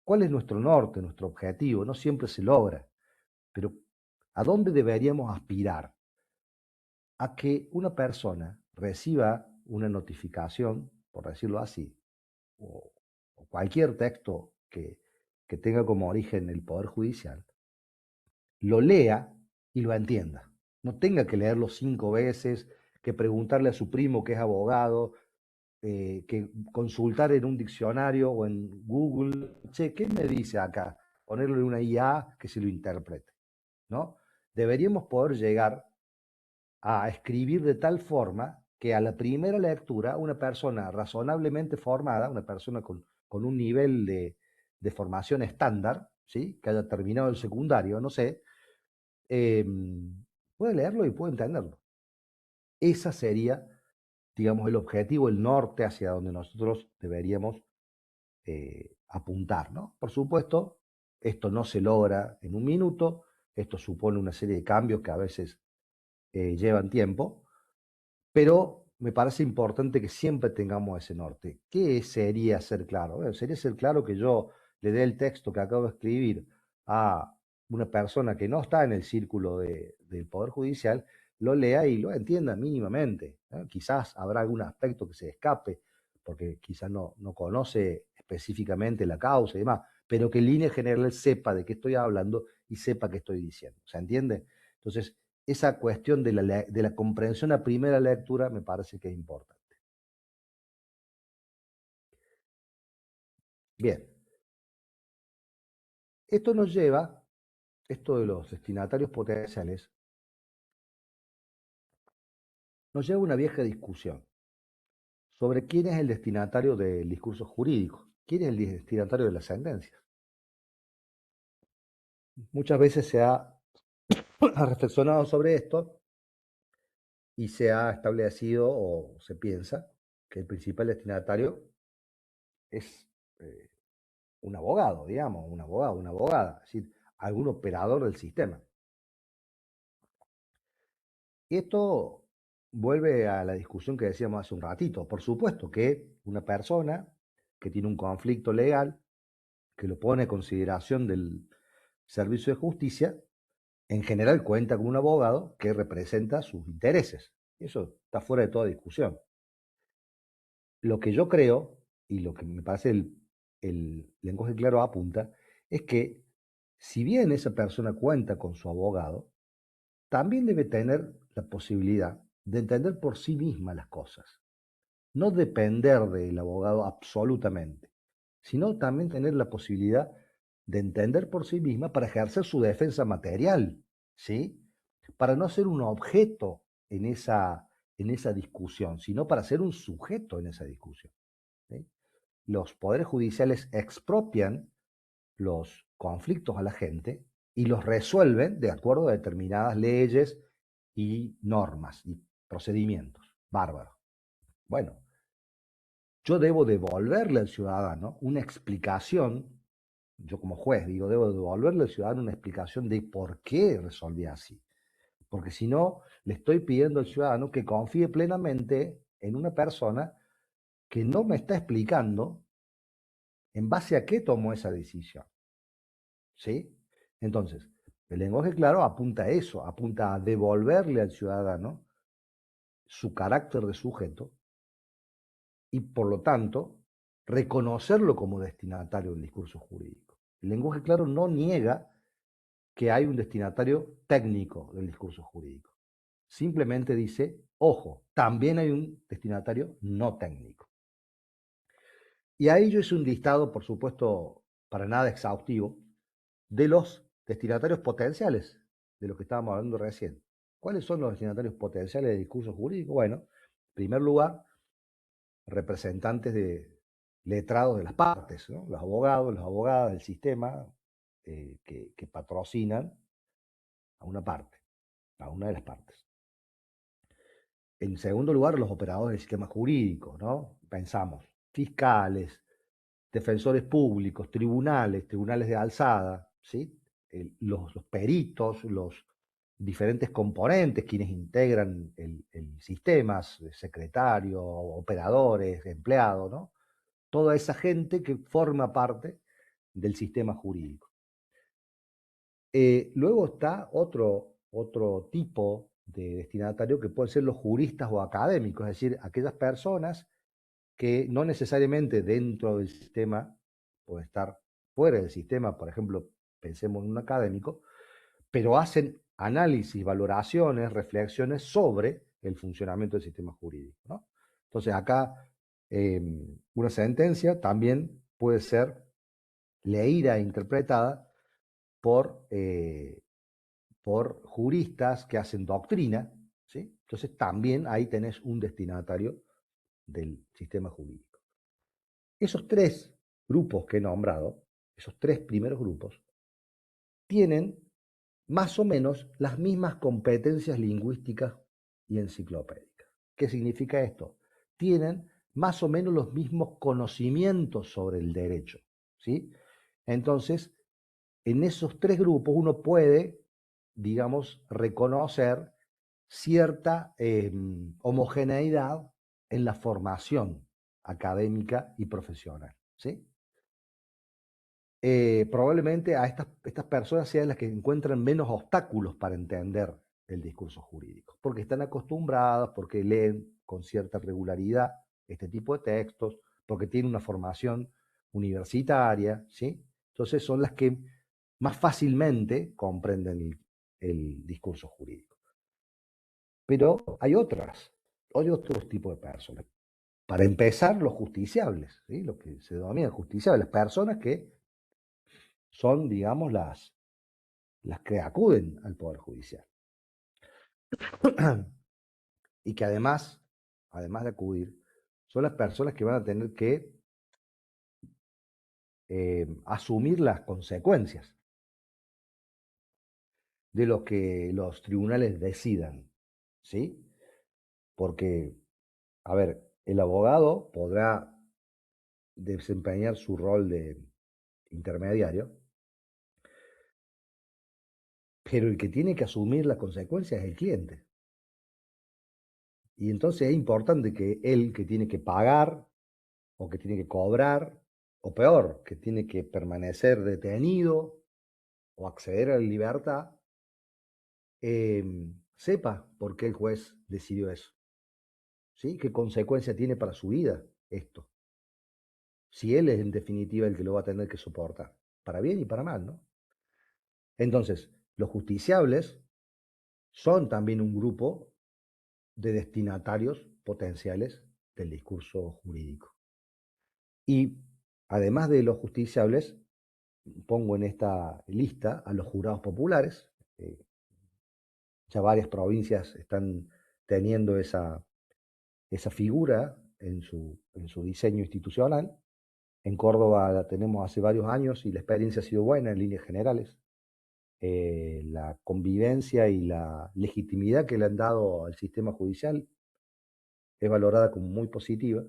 ¿Cuál es nuestro norte, nuestro objetivo? No siempre se logra, pero ¿a dónde deberíamos aspirar? A que una persona reciba una notificación, por decirlo así, o cualquier texto que tenga como origen el Poder Judicial, lo lea y lo entienda. No tenga que leerlo 5 veces, que preguntarle a su primo que es abogado, que consultar en un diccionario o en Google, che, ¿qué me dice acá? Ponerle una IA que se lo interprete, ¿no? Deberíamos poder llegar a escribir de tal forma que a la primera lectura una persona razonablemente formada, una persona con un nivel de formación estándar, ¿sí? Que haya terminado el secundario, no sé, eh, puede leerlo y puede entenderlo. Esa sería, digamos, el objetivo, el norte hacia donde nosotros deberíamos apuntar, ¿no? Por supuesto, esto no se logra en un minuto, esto supone una serie de cambios que a veces llevan tiempo, pero me parece importante que siempre tengamos ese norte. ¿Qué sería ser claro? Bueno, sería ser claro que yo le dé el texto que acabo de escribir a una persona que no está en el círculo del Poder Judicial, lo lea y lo entienda mínimamente, ¿no? Quizás habrá algún aspecto que se escape, porque quizás no conoce específicamente la causa y demás, pero que en línea general sepa de qué estoy hablando y sepa qué estoy diciendo. ¿Se entiende? Entonces, esa cuestión de la comprensión a primera lectura me parece que es importante. Bien, esto nos lleva, esto de los destinatarios potenciales, nos lleva a una vieja discusión sobre quién es el destinatario del discurso jurídico, quién es el destinatario de la sentencia. Muchas veces se ha reflexionado sobre esto y se ha establecido o se piensa que el principal destinatario es un abogado, digamos, un abogado, una abogada, es decir, algún operador del sistema. Y esto vuelve a la discusión que decíamos hace un ratito. Por supuesto que una persona que tiene un conflicto legal, que lo pone a consideración del servicio de justicia, en general cuenta con un abogado que representa sus intereses. Eso está fuera de toda discusión. Lo que yo creo, y lo que me parece el lenguaje claro apunta, es que si bien esa persona cuenta con su abogado, también debe tener la posibilidad de entender por sí misma las cosas. No depender del abogado absolutamente, sino también tener la posibilidad de entender por sí misma para ejercer su defensa material, ¿sí? Para no ser un objeto en esa discusión, sino para ser un sujeto en esa discusión, ¿sí? Los poderes judiciales expropian los conflictos a la gente y los resuelven de acuerdo a determinadas leyes y normas y procedimientos. Bárbaro. Bueno, yo debo devolverle al ciudadano una explicación, yo como juez digo, debo devolverle al ciudadano una explicación de por qué resolví así. Porque si no, le estoy pidiendo al ciudadano que confíe plenamente en una persona que no me está explicando en base a qué tomó esa decisión. ¿Sí? Entonces, el lenguaje claro apunta a eso, apunta a devolverle al ciudadano su carácter de sujeto y, por lo tanto, reconocerlo como destinatario del discurso jurídico. El lenguaje claro no niega que hay un destinatario técnico del discurso jurídico. Simplemente dice, ojo, también hay un destinatario no técnico. Y ahí yo hice un listado, por supuesto, para nada exhaustivo, de los destinatarios potenciales de los que estábamos hablando recién. ¿Cuáles son los destinatarios potenciales del discurso jurídico? Bueno, en primer lugar, representantes de letrados de las partes, ¿no? Los abogados, las abogadas del sistema que patrocinan a una parte, a una de las partes. En segundo lugar, los operadores del sistema jurídico, ¿no? Pensamos, fiscales, defensores públicos, tribunales de alzada, ¿sí? Los peritos, los diferentes componentes, quienes integran el sistema, secretario, operadores, empleados, ¿no? Toda esa gente que forma parte del sistema jurídico. Luego está otro tipo de destinatario que pueden ser los juristas o académicos, es decir, aquellas personas que no necesariamente dentro del sistema, pueden estar fuera del sistema, por ejemplo, pensemos en un académico, pero hacen análisis, valoraciones, reflexiones sobre el funcionamiento del sistema jurídico, ¿no? Entonces acá una sentencia también puede ser leída e interpretada por, por juristas que hacen doctrina, ¿sí? Entonces también ahí tenés un destinatario del sistema jurídico. Esos tres grupos que he nombrado, esos tres primeros grupos, tienen más o menos las mismas competencias lingüísticas y enciclopédicas. ¿Qué significa esto? Tienen más o menos los mismos conocimientos sobre el derecho, ¿sí? Entonces, en esos tres grupos uno puede, digamos, reconocer cierta homogeneidad en la formación académica y profesional, ¿sí? Probablemente a estas personas sean las que encuentran menos obstáculos para entender el discurso jurídico, porque están acostumbrados, porque leen con cierta regularidad este tipo de textos, porque tienen una formación universitaria, ¿sí? Entonces son las que más fácilmente comprenden el discurso jurídico. Pero hay otros tipos de personas. Para empezar, los justiciables, ¿sí? Lo que se denomina justiciables, las personas que son, digamos, las que acuden al Poder Judicial. Y que además de acudir, son las personas que van a tener que asumir las consecuencias de lo que los tribunales decidan, ¿sí? Porque, a ver, el abogado podrá desempeñar su rol de intermediario, pero el que tiene que asumir las consecuencias es el cliente. Y entonces es importante que él, que tiene que pagar, o que tiene que cobrar, o peor, que tiene que permanecer detenido o acceder a la libertad, sepa por qué el juez decidió eso, ¿sí? ¿Qué consecuencia tiene para su vida esto? Si él es en definitiva el que lo va a tener que soportar, para bien y para mal, ¿no? Entonces, los justiciables son también un grupo de destinatarios potenciales del discurso jurídico. Y además de los justiciables, pongo en esta lista a los jurados populares. Ya varias provincias están teniendo esa figura en su diseño institucional. En Córdoba la tenemos hace varios años y la experiencia ha sido buena en líneas generales. La convivencia y la legitimidad que le han dado al sistema judicial es valorada como muy positiva.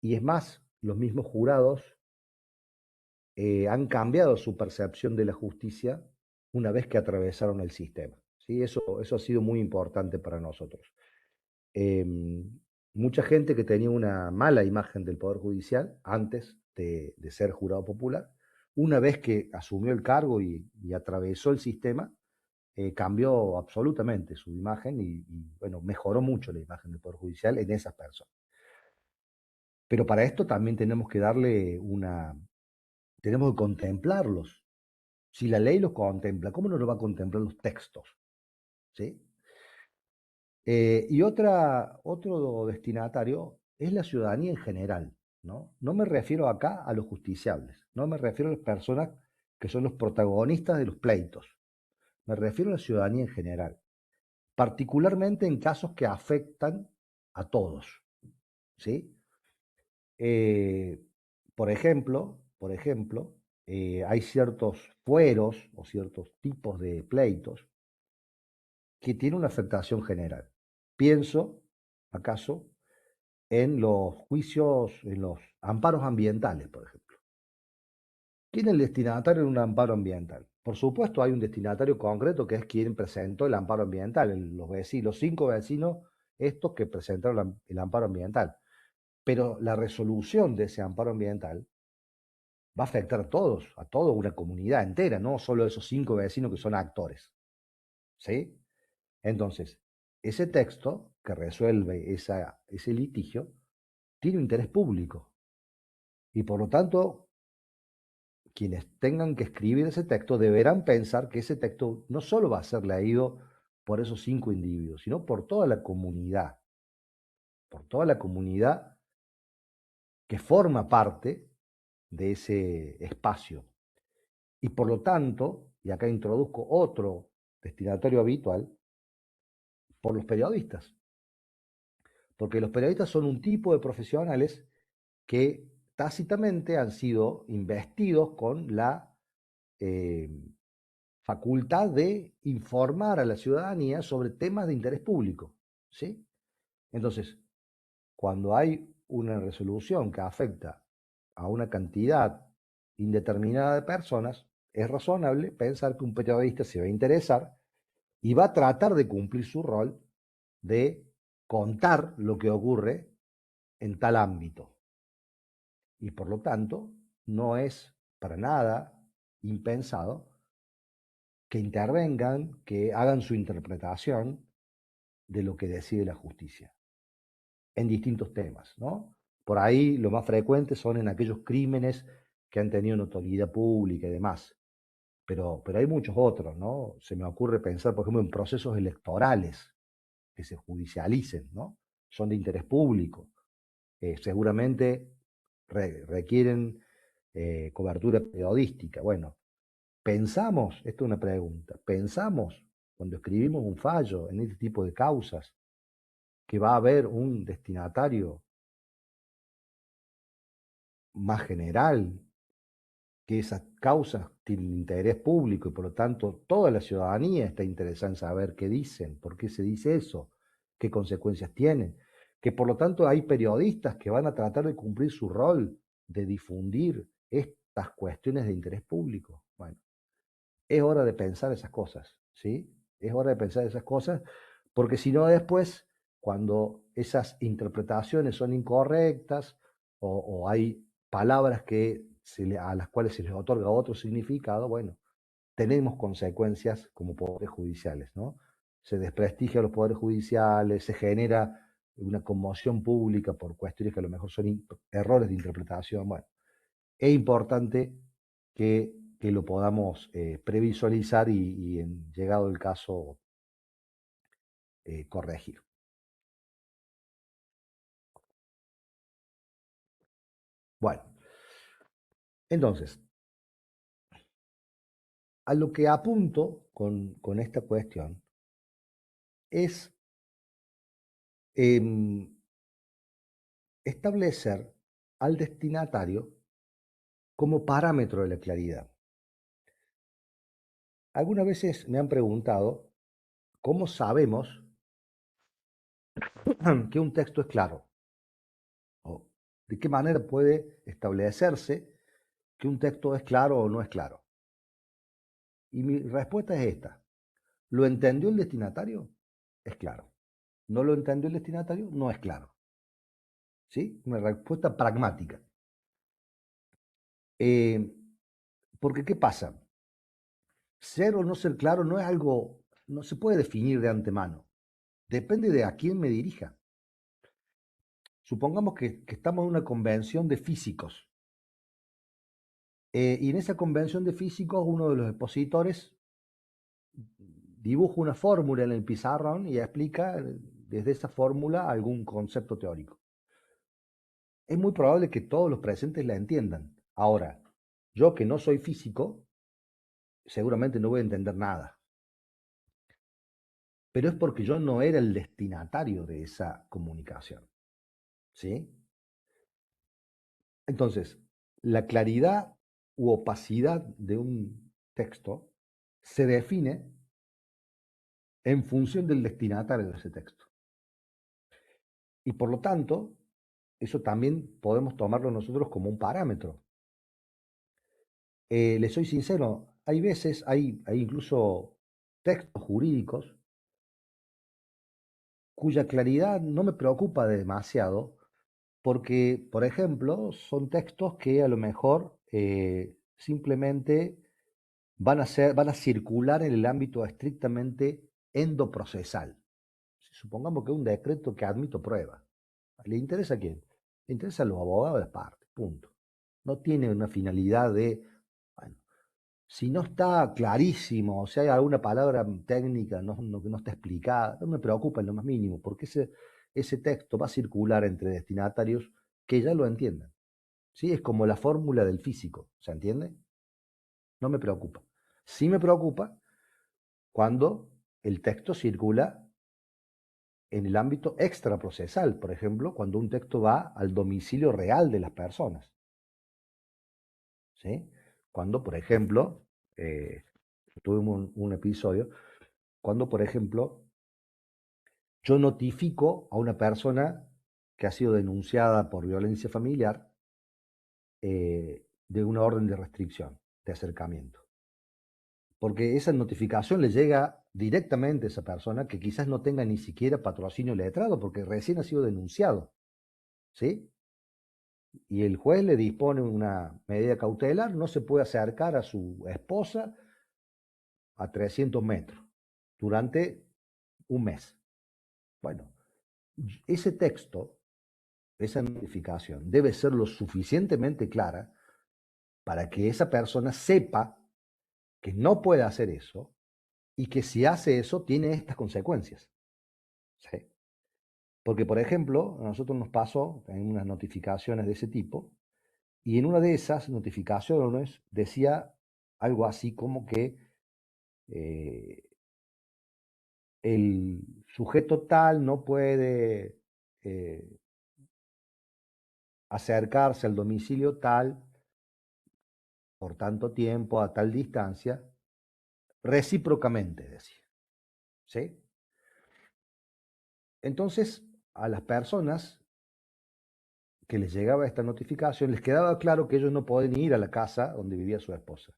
Y es más, los mismos jurados han cambiado su percepción de la justicia una vez que atravesaron el sistema. ¿Sí? Eso ha sido muy importante para nosotros. Mucha gente que tenía una mala imagen del Poder Judicial antes de ser jurado popular, una vez que asumió el cargo y atravesó el sistema, cambió absolutamente su imagen bueno, mejoró mucho la imagen del Poder Judicial en esas personas. Pero para esto también tenemos que contemplarlos. Si la ley los contempla, ¿cómo no lo va a contemplar los textos? ¿Sí? Y otro destinatario es la ciudadanía en general, ¿no? No me refiero acá a los justiciables, no me refiero a las personas que son los protagonistas de los pleitos, me refiero a la ciudadanía en general, particularmente en casos que afectan a todos, ¿sí? Eh, por ejemplo, hay ciertos fueros o ciertos tipos de pleitos que tienen una afectación general. Pienso, acaso, en los juicios, en los amparos ambientales, por ejemplo. ¿Quién es el destinatario de un amparo ambiental? Por supuesto, hay un destinatario concreto que es quien presentó el amparo ambiental, los 5 vecinos estos que presentaron el amparo ambiental. Pero la resolución de ese amparo ambiental va a afectar a todos, a toda una comunidad entera, no solo a esos 5 vecinos que son actores. ¿Sí? Entonces, ese texto que resuelve ese litigio tiene un interés público y por lo tanto, quienes tengan que escribir ese texto deberán pensar que ese texto no solo va a ser leído por esos 5 individuos, sino por toda la comunidad que forma parte de ese espacio. Y por lo tanto, y acá introduzco otro destinatario habitual, por los periodistas. Porque los periodistas son un tipo de profesionales que tácitamente han sido investidos con la eh, facultad de informar a la ciudadanía sobre temas de interés público. ¿Sí? Entonces, cuando hay una resolución que afecta a una cantidad indeterminada de personas, es razonable pensar que un periodista se va a interesar y va a tratar de cumplir su rol de contar lo que ocurre en tal ámbito. Y por lo tanto, no es para nada impensado que intervengan, que hagan su interpretación de lo que decide la justicia en distintos temas, ¿no? Por ahí lo más frecuente son en aquellos crímenes que han tenido notoriedad pública y demás, pero hay muchos otros, ¿no? Se me ocurre pensar, por ejemplo, en procesos electorales que se judicialicen, ¿no? Son de interés público, seguramente requieren cobertura periodística. Bueno, pensamos, esto es una pregunta, pensamos cuando escribimos un fallo en este tipo de causas que va a haber un destinatario más general, que esas causas tienen interés público y por lo tanto toda la ciudadanía está interesada en saber qué dicen, por qué se dice eso, qué consecuencias tienen, que por lo tanto hay periodistas que van a tratar de cumplir su rol de difundir estas cuestiones de interés público. Bueno, es hora de pensar esas cosas, ¿sí? Es hora de pensar esas cosas, porque si no después, cuando esas interpretaciones son incorrectas o hay palabras que a las cuales se les otorga otro significado, bueno, tenemos consecuencias como poderes judiciales, ¿no? Se desprestigia a los poderes judiciales, se genera una conmoción pública por cuestiones que a lo mejor son errores de interpretación. Bueno, es importante que lo podamos previsualizar y en llegado el caso corregir. Bueno, entonces, a lo que apunto con esta cuestión es em, establecer al destinatario como parámetro de la claridad. Algunas veces me han preguntado cómo sabemos que un texto es claro o de qué manera puede establecerse que un texto es claro o no es claro. Y mi respuesta es esta. ¿Lo entendió el destinatario? Es claro. ¿No lo entendió el destinatario? No es claro. ¿Sí? Una respuesta pragmática. Eh, porque, ¿qué pasa? Ser o no ser claro no es algo, no se puede definir de antemano. Depende de a quién me dirija. Supongamos que estamos en una convención de físicos. Y en esa convención de físicos, uno de los expositores dibuja una fórmula en el pizarrón y explica desde esa fórmula algún concepto teórico. Es muy probable que todos los presentes la entiendan. Ahora, yo que no soy físico, seguramente no voy a entender nada. Pero es porque yo no era el destinatario de esa comunicación. ¿Sí? Entonces, la claridad u opacidad de un texto se define en función del destinatario de ese texto. Y por lo tanto, eso también podemos tomarlo nosotros como un parámetro. Les soy sincero, hay veces, hay incluso textos jurídicos cuya claridad no me preocupa demasiado, porque, por ejemplo, son textos que a lo mejor simplemente van a circular en el ámbito estrictamente endoprocesal. Supongamos que es un decreto que admito prueba. ¿Le interesa a quién? Le interesa a los abogados de las partes, punto. No tiene una finalidad de, bueno, si no está clarísimo, o si hay alguna palabra técnica que no está explicada, no me preocupa en lo más mínimo, porque ese texto va a circular entre destinatarios que ya lo entiendan. ¿Sí? Es como la fórmula del físico, ¿se entiende? No me preocupa. Sí me preocupa cuando el texto circula en el ámbito extraprocesal, por ejemplo, cuando un texto va al domicilio real de las personas. ¿Sí? Cuando, por ejemplo, tuvimos un episodio, cuando, por ejemplo, yo notifico a una persona que ha sido denunciada por violencia familiar de una orden de restricción, de acercamiento. Porque esa notificación le llega directamente a esa persona que quizás no tenga ni siquiera patrocinio letrado porque recién ha sido denunciado. ¿Sí? Y el juez le dispone una medida cautelar, no se puede acercar a su esposa a 300 metros durante un mes. Bueno, ese texto, esa notificación, debe ser lo suficientemente clara para que esa persona sepa que no puede hacer eso y que si hace eso tiene estas consecuencias. ¿Sí? Porque, por ejemplo, a nosotros nos pasó en unas notificaciones de ese tipo, y en una de esas notificaciones decía algo así como que eh, el sujeto tal no puede acercarse al domicilio tal por tanto tiempo, a tal distancia, recíprocamente, decía. ¿Sí? Entonces, a las personas que les llegaba esta notificación, les quedaba claro que ellos no podían ir a la casa donde vivía su esposa.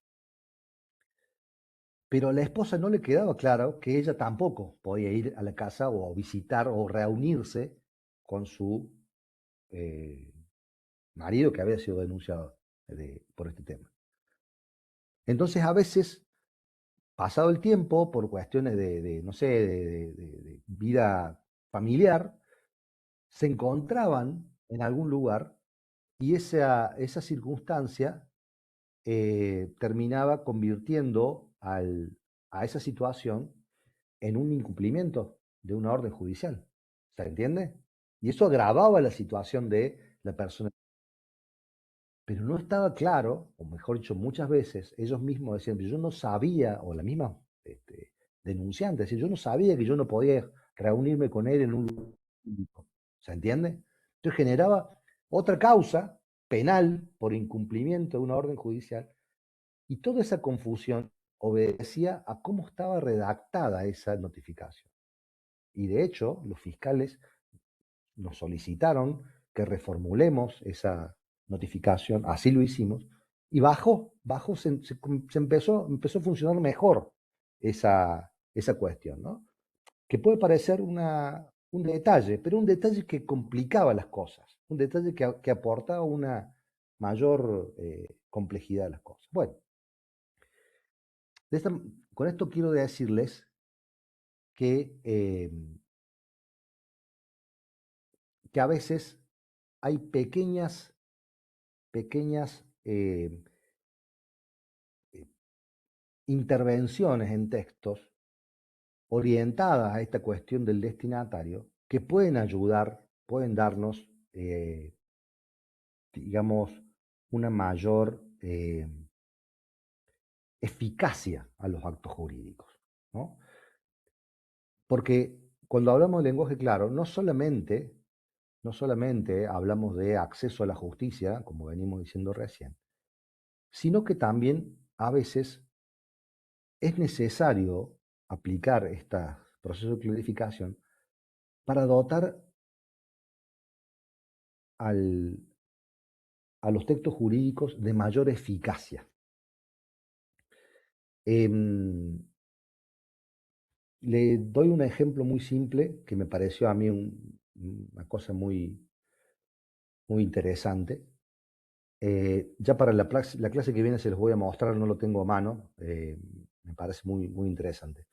Pero a la esposa no le quedaba claro que ella tampoco podía ir a la casa o visitar o reunirse con su eh, marido que había sido denunciado por este tema. Entonces, a veces, pasado el tiempo, por cuestiones no sé, de vida familiar, se encontraban en algún lugar y esa circunstancia terminaba convirtiendo a esa situación en un incumplimiento de una orden judicial. ¿Se entiende? Y eso agravaba la situación de la persona. Pero no estaba claro, o mejor dicho, muchas veces ellos mismos decían, yo no sabía, o la misma denunciante, decía, yo no sabía que yo no podía reunirme con él en un lugar público. ¿Se entiende? Entonces generaba otra causa penal por incumplimiento de una orden judicial. Y toda esa confusión obedecía a cómo estaba redactada esa notificación. Y de hecho, los fiscales nos solicitaron que reformulemos esa notificación, así lo hicimos, y empezó a funcionar mejor esa cuestión, ¿no? Que puede parecer un detalle, pero un detalle que complicaba las cosas, un detalle que aportaba una mayor complejidad a las cosas. Bueno, con esto quiero decirles que a veces hay pequeñas intervenciones en textos orientadas a esta cuestión del destinatario que pueden ayudar, pueden darnos, digamos, una mayor eficacia a los actos jurídicos, ¿no? Porque cuando hablamos de lenguaje claro, no solamente hablamos de acceso a la justicia, como venimos diciendo recién, sino que también a veces es necesario aplicar estos procesos de clarificación para dotar al, a los textos jurídicos de mayor eficacia. Le doy un ejemplo muy simple que me pareció a mí una cosa muy, muy interesante. Ya para la clase que viene se los voy a mostrar, no lo tengo a mano, me parece muy, muy interesante.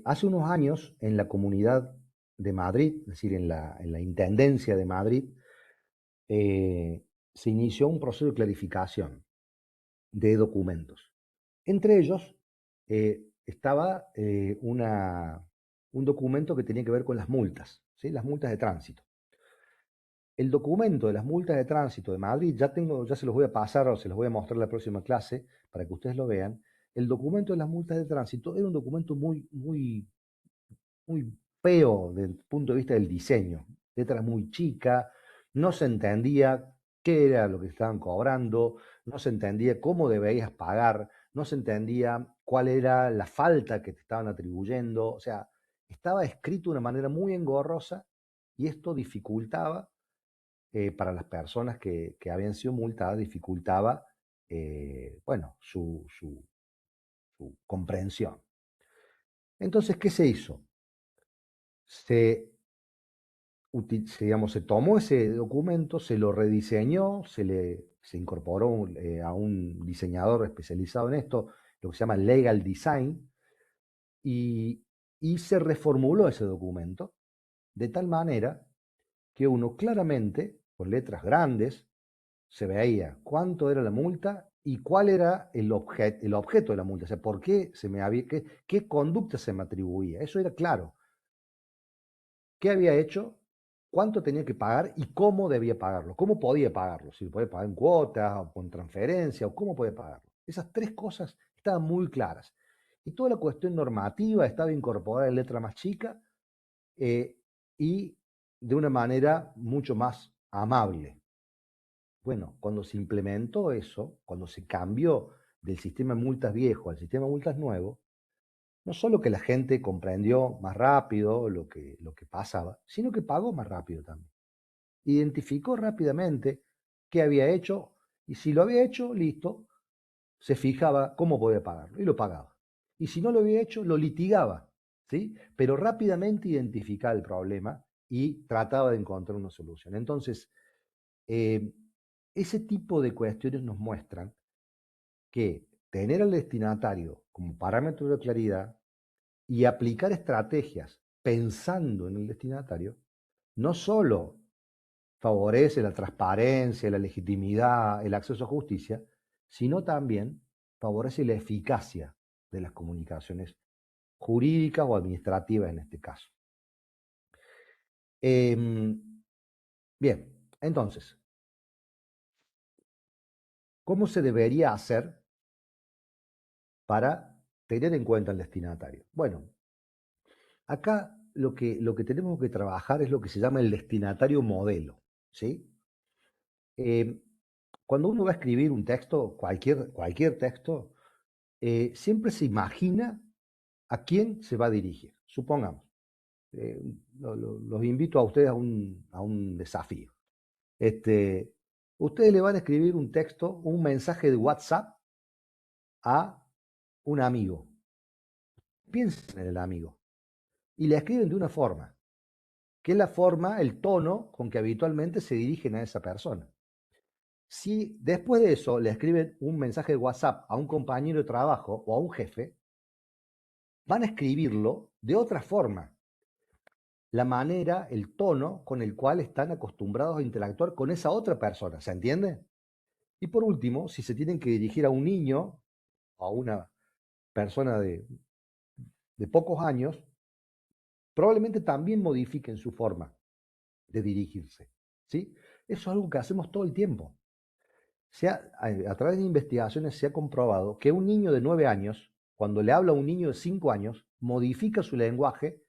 Hace unos años en la Comunidad de Madrid, es decir, en la Intendencia de Madrid, se inició un proceso de clarificación de documentos. Entre ellos estaba un documento que tenía que ver con las multas, ¿sí? Las multas de tránsito. El documento de las multas de tránsito de Madrid, ya se los voy a pasar o se los voy a mostrar en la próxima clase para que ustedes lo vean. El documento de las multas de tránsito era un documento muy, muy, muy feo desde el punto de vista del diseño. Letra muy chica, no se entendía qué era lo que estaban cobrando, no se entendía cómo debías pagar, no se entendía cuál era la falta que te estaban atribuyendo. O sea, estaba escrito de una manera muy engorrosa y esto dificultaba para las personas que habían sido multadas, dificultaba, bueno, su comprensión. Entonces, ¿qué se hizo? Digamos, se tomó ese documento, se lo rediseñó, se incorporó a un diseñador especializado en esto, lo que se llama legal design, y se reformuló ese documento de tal manera que uno claramente, con letras grandes, se veía cuánto era la multa y cuál era el objeto de la multa, o sea, por qué qué conducta se me atribuía. Eso era claro. ¿Qué había hecho? ¿Cuánto tenía que pagar y cómo debía pagarlo? ¿Cómo podía pagarlo? Si lo podía pagar en cuotas o con transferencia o cómo podía pagarlo. Esas tres cosas estaban muy claras. Y toda la cuestión normativa estaba incorporada en letra más chica, y de una manera mucho más amable. Bueno, cuando se implementó eso, cuando se cambió del sistema de multas viejo al sistema de multas nuevo, no solo que la gente comprendió más rápido lo que pasaba, sino que pagó más rápido también. Identificó rápidamente qué había hecho, y si lo había hecho, listo, se fijaba cómo podía pagarlo y lo pagaba. Y si no lo había hecho, lo litigaba, ¿sí? Pero rápidamente identificaba el problema y trataba de encontrar una solución. Entonces, eh, ese tipo de cuestiones nos muestran que tener al destinatario como parámetro de claridad y aplicar estrategias pensando en el destinatario, no solo favorece la transparencia, la legitimidad, el acceso a justicia, sino también favorece la eficacia de las comunicaciones jurídicas o administrativas en este caso. Bien, entonces, ¿cómo se debería hacer para tener en cuenta el destinatario? Bueno, acá lo que tenemos que trabajar es lo que se llama el destinatario modelo, ¿sí? Eh, Cuando uno va a escribir un texto, cualquier texto, siempre se imagina a quién se va a dirigir. Supongamos, eh, los invito a ustedes a un desafío. Ustedes le van a escribir un texto, un mensaje de WhatsApp a un amigo. Piensen en el amigo y le escriben de una forma, que es la forma, el tono con que habitualmente se dirigen a esa persona. Si después de eso le escriben un mensaje de WhatsApp a un compañero de trabajo o a un jefe, van a escribirlo de otra forma. La manera, el tono con el cual están acostumbrados a interactuar con esa otra persona, ¿se entiende? Y por último, si se tienen que dirigir a un niño o a una persona de pocos años, probablemente también modifiquen su forma de dirigirse, ¿sí? Eso es algo que hacemos todo el tiempo. A través de investigaciones se ha comprobado que un niño de 9 años, cuando le habla a un niño de 5 años, modifica su lenguaje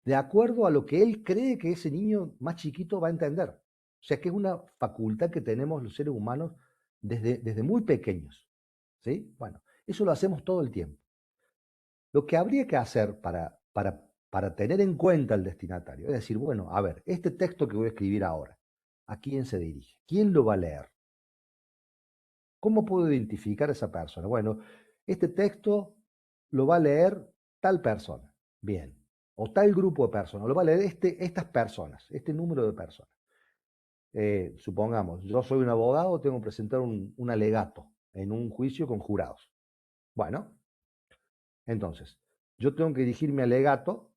de acuerdo a lo que él cree que ese niño más chiquito va a entender. O sea que es una facultad que tenemos los seres humanos desde muy pequeños, ¿sí? Bueno, eso lo hacemos todo el tiempo. Lo que habría que hacer para tener en cuenta el destinatario es decir, bueno, a ver, este texto que voy a escribir ahora, ¿a quién se dirige? ¿Quién lo va a leer? ¿Cómo puedo identificar a esa persona? Bueno, este texto lo va a leer tal persona, bien, o tal grupo de personas, lo va a leer estas personas, este número de personas. Supongamos, yo soy un abogado, tengo que presentar un alegato en un juicio con jurados. Bueno, entonces, yo tengo que dirigirme al alegato,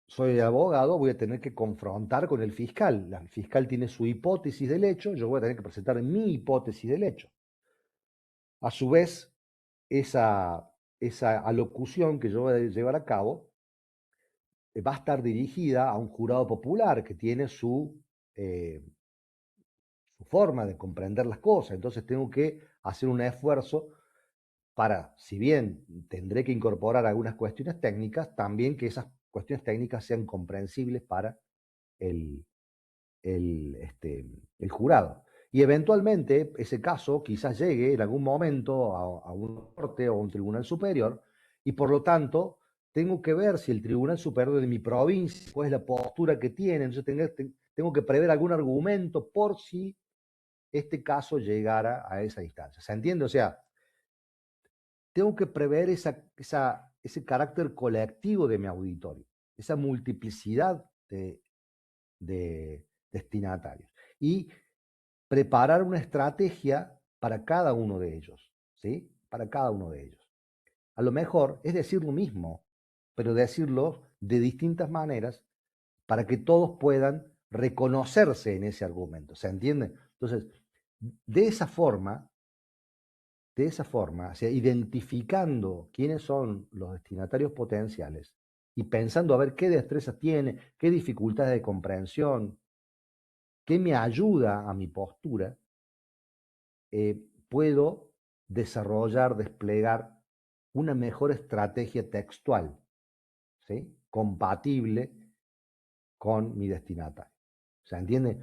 soy abogado, voy a tener que confrontar con el fiscal. El fiscal tiene su hipótesis del hecho, yo voy a tener que presentar mi hipótesis del hecho. A su vez, esa alocución que yo voy a llevar a cabo va a estar dirigida a un jurado popular que tiene su forma de comprender las cosas. Entonces tengo que hacer un esfuerzo para, si bien tendré que incorporar algunas cuestiones técnicas, también que esas cuestiones técnicas sean comprensibles para el, el jurado. Y eventualmente ese caso quizás llegue en algún momento a una corte o a un tribunal superior, y por lo tanto tengo que ver si el tribunal superior de mi provincia, cuál es la postura que tiene. Entonces tengo que prever algún argumento por si este caso llegara a esa instancia. ¿Se entiende? O sea, tengo que prever ese carácter colectivo de mi auditorio, esa multiplicidad de destinatarios. Y preparar una estrategia para cada uno de ellos. ¿sí? Para cada uno de ellos. A lo mejor es decir lo mismo, pero decirlo de distintas maneras para que todos puedan reconocerse en ese argumento, ¿se entiende? Entonces, de esa forma, o sea, identificando quiénes son los destinatarios potenciales y pensando a ver qué destrezas tiene, qué dificultades de comprensión, qué me ayuda a mi postura, puedo desarrollar, desplegar una mejor estrategia textual, ¿sí? Compatible con mi destinatario. ¿Se entiende?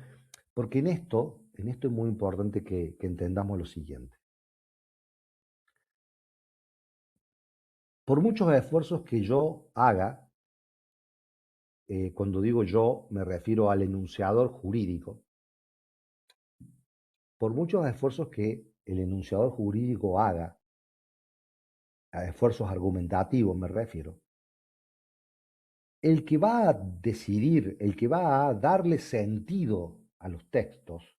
Porque en esto es muy importante que entendamos lo siguiente. Por muchos esfuerzos que yo haga, cuando digo yo me refiero al enunciador jurídico, por muchos esfuerzos que el enunciador jurídico haga, a esfuerzos argumentativos me refiero, el que va a decidir, el que va a darle sentido a los textos,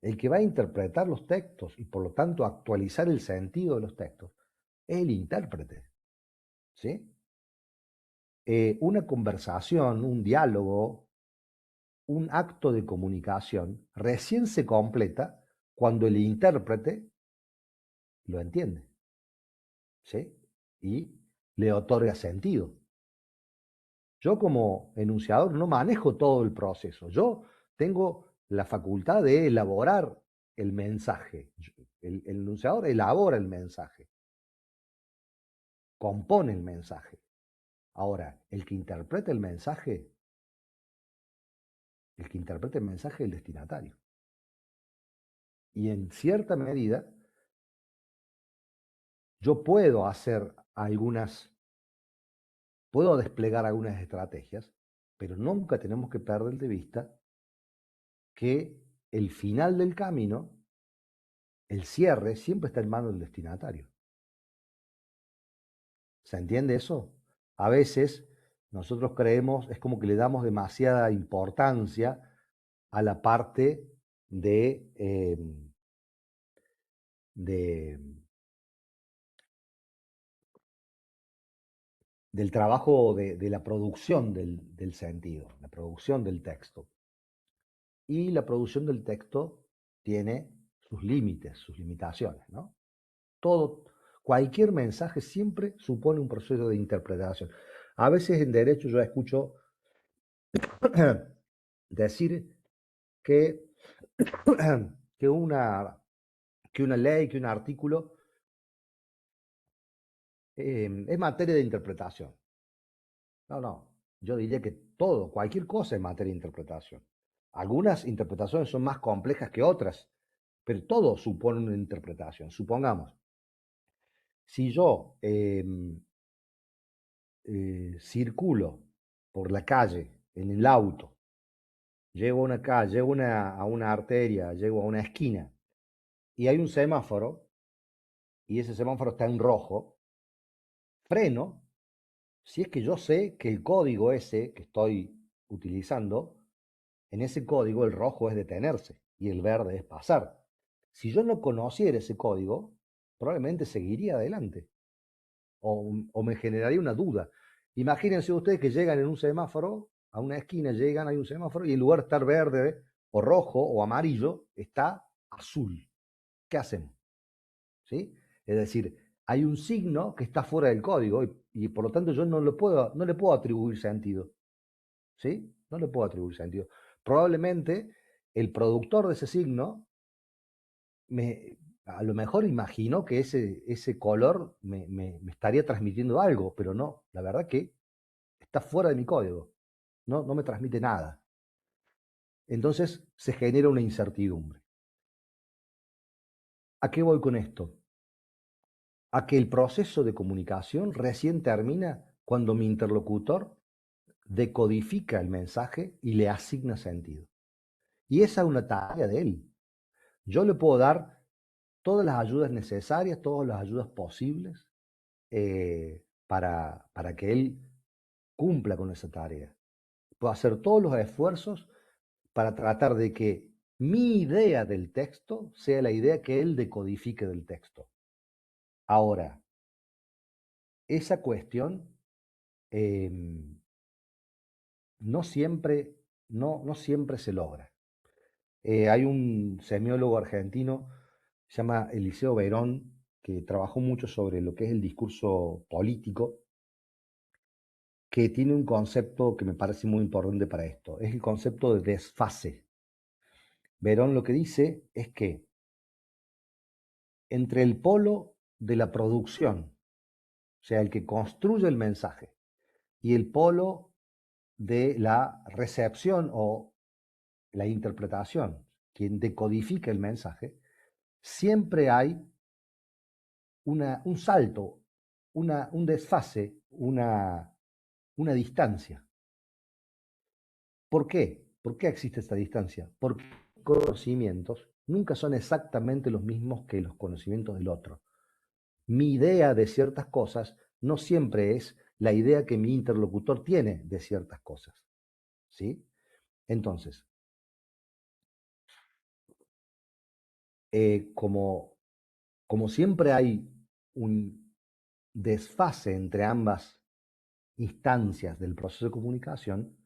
el que va a interpretar los textos y por lo tanto actualizar el sentido de los textos, es el intérprete. ¿Sí? Una conversación, un diálogo, un acto de comunicación recién se completa cuando el intérprete lo entiende, ¿sí? Y le otorga sentido. Yo como enunciador no manejo todo el proceso. Yo tengo la facultad de elaborar el mensaje. El enunciador elabora el mensaje, compone el mensaje. Ahora, el que interpreta el mensaje es el destinatario. Y en cierta medida, yo puedo desplegar algunas estrategias, pero nunca tenemos que perder de vista que el final del camino, el cierre, siempre está en manos del destinatario. ¿Se entiende eso? A veces nosotros creemos, es como que le damos demasiada importancia a la parte de del trabajo de la producción del sentido, la producción del texto. Y la producción del texto tiene sus límites, sus limitaciones, ¿no? Cualquier mensaje siempre supone un proceso de interpretación. A veces en derecho yo escucho decir que, que, una, que una ley, que un artículo es materia de interpretación. No, yo diría que cualquier cosa es materia de interpretación. Algunas interpretaciones son más complejas que otras, pero todo supone una interpretación. Supongamos, si yo circulo por la calle, en el auto, llego a una calle, llego a una arteria, llego a una esquina, y hay un semáforo, y ese semáforo está en rojo, freno, si es que yo sé que el código ese que estoy utilizando, en ese código el rojo es detenerse y el verde es pasar. Si yo no conociera ese código, probablemente seguiría adelante o me generaría una duda. Imagínense ustedes que llegan en un semáforo, a una esquina llegan, hay un semáforo y en lugar de estar verde o rojo o amarillo, está azul. ¿Qué hacemos? ¿Sí? Es decir, hay un signo que está fuera del código y por lo tanto yo no le puedo atribuir sentido. ¿Sí? No le puedo atribuir sentido. Probablemente el productor de ese signo a lo mejor imaginó que ese color me estaría transmitiendo algo, pero no, la verdad que está fuera de mi código, no me transmite nada. Entonces se genera una incertidumbre. ¿A qué voy con esto? A que el proceso de comunicación recién termina cuando mi interlocutor decodifica el mensaje y le asigna sentido. Y esa es una tarea de él. Yo le puedo dar todas las ayudas necesarias, todas las ayudas posibles para que él cumpla con esa tarea. Puedo hacer todos los esfuerzos para tratar de que mi idea del texto sea la idea que él decodifique del texto. Ahora, esa cuestión em, no siempre, no siempre se logra. Hay un semiólogo argentino, se llama Eliseo Verón, que trabajó mucho sobre lo que es el discurso político, que tiene un concepto que me parece muy importante para esto. Es el concepto de desfase. Verón lo que dice es que entre el polo de la producción, o sea, el que construye el mensaje, y el polo de la recepción o la interpretación, quien decodifica el mensaje, siempre hay un salto, un desfase, una distancia. ¿Por qué? ¿Por qué existe esta distancia? Porque los conocimientos nunca son exactamente los mismos que los conocimientos del otro. Mi idea de ciertas cosas no siempre es la idea que mi interlocutor tiene de ciertas cosas. ¿Sí? Entonces, como, como siempre hay un desfase entre ambas instancias del proceso de comunicación,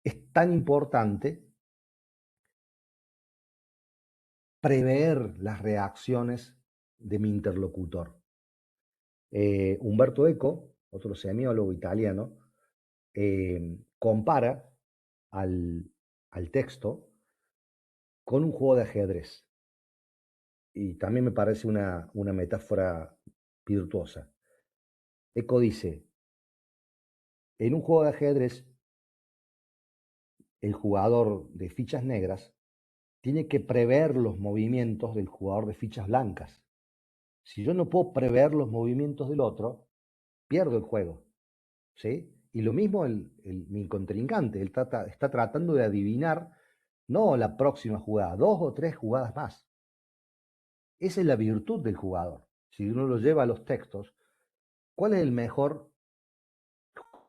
es tan importante prever las reacciones de mi interlocutor. Umberto Eco, otro semiólogo italiano, compara al, al texto con un juego de ajedrez. Y también me parece una metáfora virtuosa. Eco dice, en un juego de ajedrez, el jugador de fichas negras tiene que prever los movimientos del jugador de fichas blancas. Si yo no puedo prever los movimientos del otro, pierdo el juego. ¿Sí? Y lo mismo mi contrincante, él está tratando de adivinar no la próxima jugada, 2 o 3 jugadas más. Esa es la virtud del jugador. Si uno lo lleva a los textos, ¿cuál es el mejor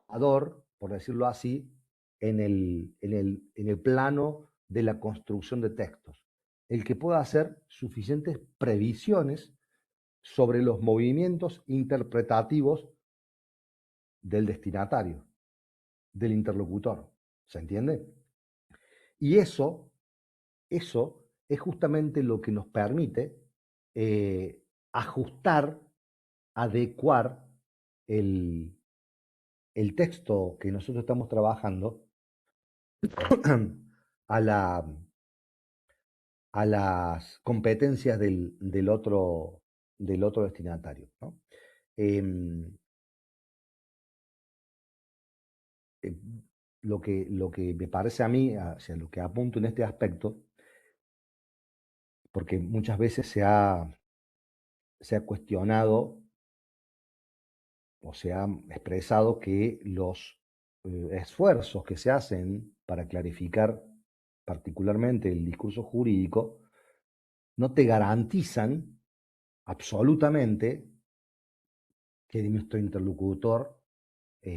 jugador, por decirlo así, en el plano de la construcción de textos? El que pueda hacer suficientes previsiones sobre los movimientos interpretativos del destinatario, del interlocutor. ¿Se entiende? Y eso es justamente lo que nos permite ajustar, adecuar el, el texto que nosotros estamos trabajando a, la, a las competencias del otro destinatario, ¿no? Em, eh, lo que me parece a mí, o sea, lo que apunto en este aspecto, porque muchas veces se ha cuestionado o se ha expresado que los esfuerzos que se hacen para clarificar particularmente el discurso jurídico no te garantizan absolutamente que nuestro interlocutor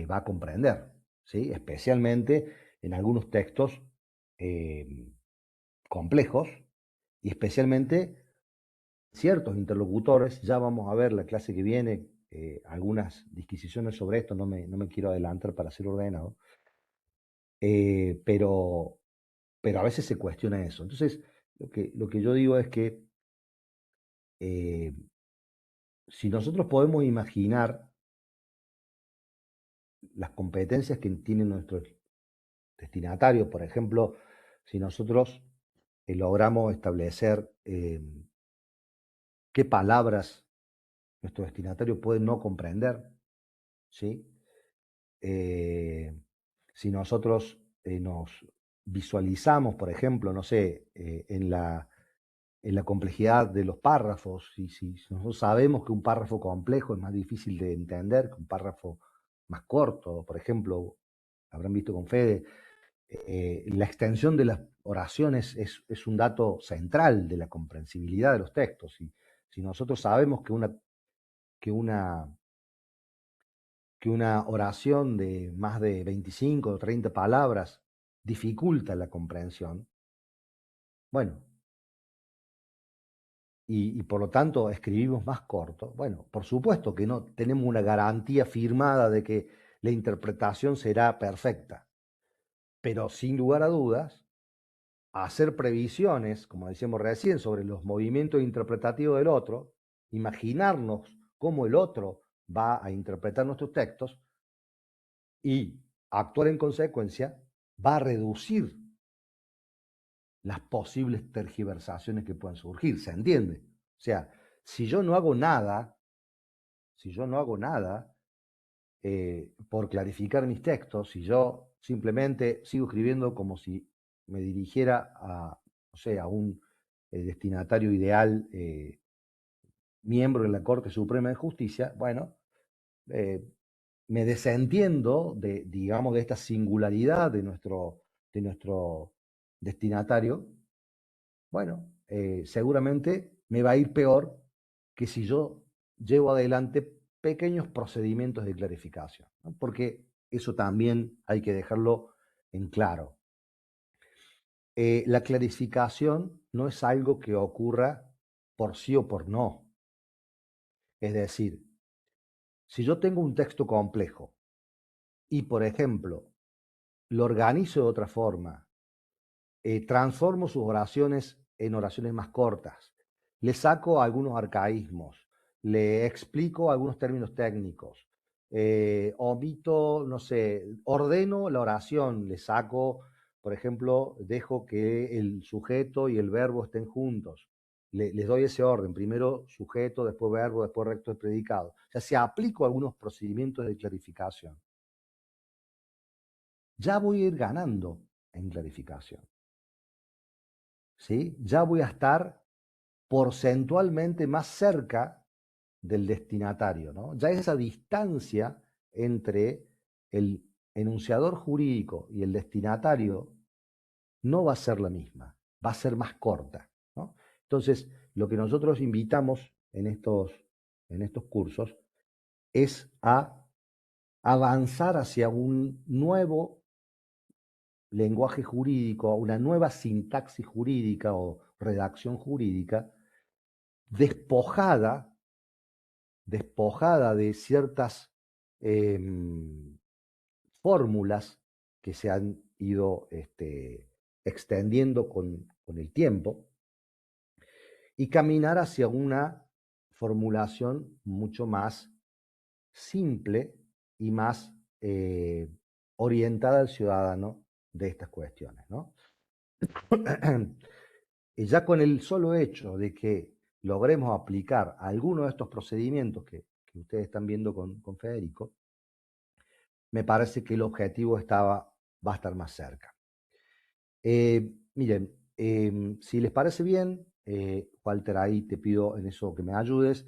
va a comprender, ¿sí? Especialmente en algunos textos eh, complejos y especialmente ciertos interlocutores. Ya vamos a ver la clase que viene algunas disquisiciones sobre esto, no me quiero adelantar para ser ordenado, pero a veces se cuestiona eso. Entonces, lo que yo digo es que eh, si nosotros podemos imaginar las competencias que tienen nuestros destinatarios, por ejemplo, si nosotros logramos establecer qué palabras nuestro destinatario puede no comprender, ¿sí? Eh, si nosotros nos visualizamos, por ejemplo, no sé, en la complejidad de los párrafos, si nosotros sabemos que un párrafo complejo es más difícil de entender que un párrafo más corto, por ejemplo, habrán visto con Fede, la extensión de las oraciones es un dato central de la comprensibilidad de los textos. Si nosotros sabemos que una que una oración de más de 25 o 30 palabras dificulta la comprensión, bueno, y por lo tanto escribimos más corto, bueno, por supuesto que no tenemos una garantía firmada de que la interpretación será perfecta, pero sin lugar a dudas, hacer previsiones, como decíamos recién, sobre los movimientos interpretativos del otro, imaginarnos cómo el otro va a interpretar nuestros textos y actuar en consecuencia, va a reducir las posibles tergiversaciones que puedan surgir, ¿se entiende? O sea, si yo no hago nada, si yo no hago nada por clarificar mis textos, si yo simplemente sigo escribiendo como si me dirigiera a, o sea, a un destinatario ideal, miembro de la Corte Suprema de Justicia, bueno, eh, me desentiendo de, digamos, de esta singularidad de nuestro destinatario, bueno, seguramente me va a ir peor que si yo llevo adelante pequeños procedimientos de clarificación, ¿no? Porque eso también hay que dejarlo en claro. La clarificación no es algo que ocurra por sí o por no. Es decir, si yo tengo un texto complejo y, por ejemplo, lo organizo de otra forma, transformo sus oraciones en oraciones más cortas, le saco algunos arcaísmos, le explico algunos términos técnicos, omito, no sé, ordeno la oración, le saco, por ejemplo, dejo que el sujeto y el verbo estén juntos. Les doy ese orden, primero sujeto, después verbo, después recto de predicado. O sea, si aplico algunos procedimientos de clarificación, ya voy a ir ganando en clarificación. ¿Sí? Ya voy a estar porcentualmente más cerca del destinatario, ¿no? Ya esa distancia entre el enunciador jurídico y el destinatario no va a ser la misma, va a ser más corta, ¿no? Entonces, lo que nosotros invitamos en estos cursos es a avanzar hacia un nuevo lenguaje jurídico, una nueva sintaxis jurídica o redacción jurídica despojada, despojada de ciertas eh, fórmulas que se han ido extendiendo con el tiempo y caminar hacia una formulación mucho más simple y más orientada al ciudadano de estas cuestiones, ¿no? Y ya con el solo hecho de que logremos aplicar algunos de estos procedimientos que ustedes están viendo con Federico, me parece que el objetivo va a estar más cerca. Miren, si les parece bien, Walter, ahí te pido en eso que me ayudes.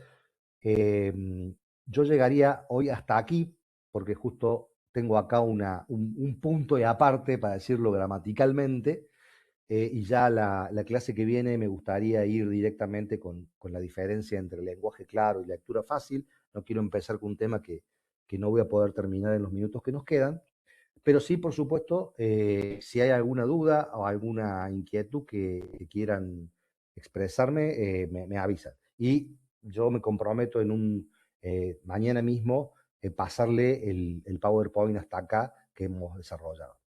Yo llegaría hoy hasta aquí, porque justo tengo acá un punto y aparte, para decirlo gramaticalmente, y ya la clase que viene me gustaría ir directamente con la diferencia entre lenguaje claro y lectura fácil. No quiero empezar con un tema que no voy a poder terminar en los minutos que nos quedan, pero sí, por supuesto, si hay alguna duda o alguna inquietud que quieran expresarme, me avisan. Y yo me comprometo mañana mismo pasarle el PowerPoint hasta acá que hemos desarrollado.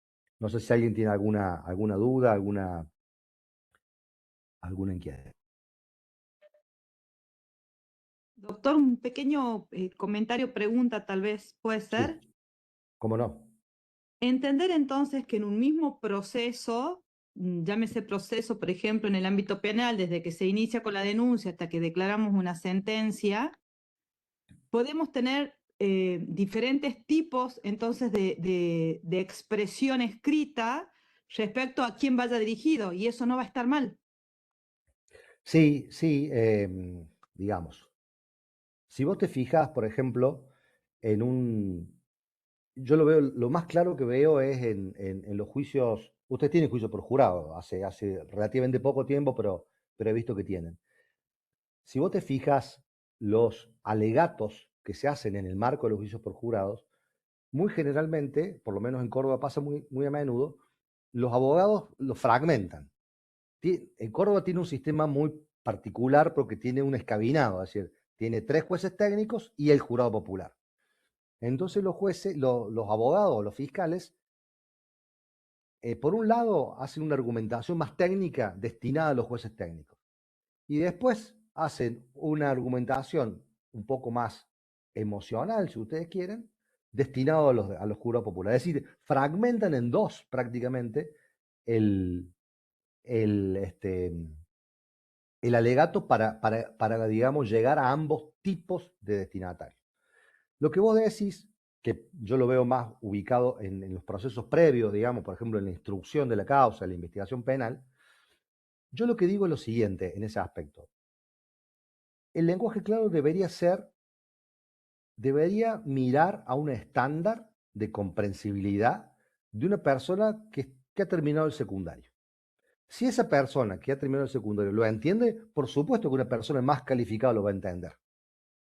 No sé si alguien tiene alguna duda, alguna inquietud. Doctor, un pequeño comentario, pregunta tal vez, ¿puede ser? Sí, cómo no. Entender entonces que en un mismo proceso, llámese proceso, por ejemplo, en el ámbito penal, desde que se inicia con la denuncia hasta que declaramos una sentencia, podemos tener diferentes tipos entonces de expresión escrita respecto a quién vaya dirigido, y eso no va a estar mal. Sí, sí, digamos, si vos te fijas, por ejemplo, en un, yo lo veo, lo más claro que veo es en los juicios, ustedes tienen juicio por jurado, hace relativamente poco tiempo, pero he visto que tienen. Si vos te fijas, los alegatos que se hacen en el marco de los juicios por jurados, muy generalmente, por lo menos en Córdoba pasa muy a menudo, los abogados los fragmentan. En Córdoba tiene un sistema muy particular porque tiene un escabinado, es decir, tiene 3 jueces técnicos y el jurado popular. Entonces los jueces, los abogados, los fiscales, por un lado hacen una argumentación más técnica destinada a los jueces técnicos y después hacen una argumentación un poco más emocional, si ustedes quieren, destinado a los jurados populares. Es decir, fragmentan en dos prácticamente el, el, este, el alegato para, digamos, llegar a ambos tipos de destinatarios. Lo que vos decís, que yo lo veo más ubicado en los procesos previos, digamos, por ejemplo, en la instrucción de la causa, en la investigación penal, yo lo que digo es lo siguiente en ese aspecto. El lenguaje claro debería mirar a un estándar de comprensibilidad de una persona que ha terminado el secundario. Si esa persona que ha terminado el secundario lo entiende, por supuesto que una persona más calificada lo va a entender.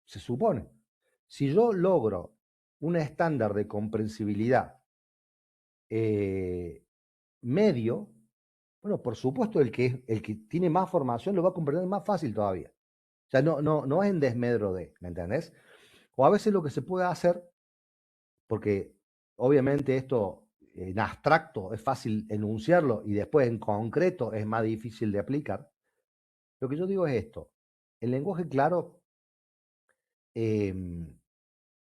Se supone. Si yo logro un estándar de comprensibilidad medio, bueno, por supuesto el que tiene más formación lo va a comprender más fácil todavía. O sea, no es en desmedro de, ¿me entendés? O a veces lo que se puede hacer, porque obviamente esto en abstracto es fácil enunciarlo y después en concreto es más difícil de aplicar, lo que yo digo es esto. El lenguaje claro,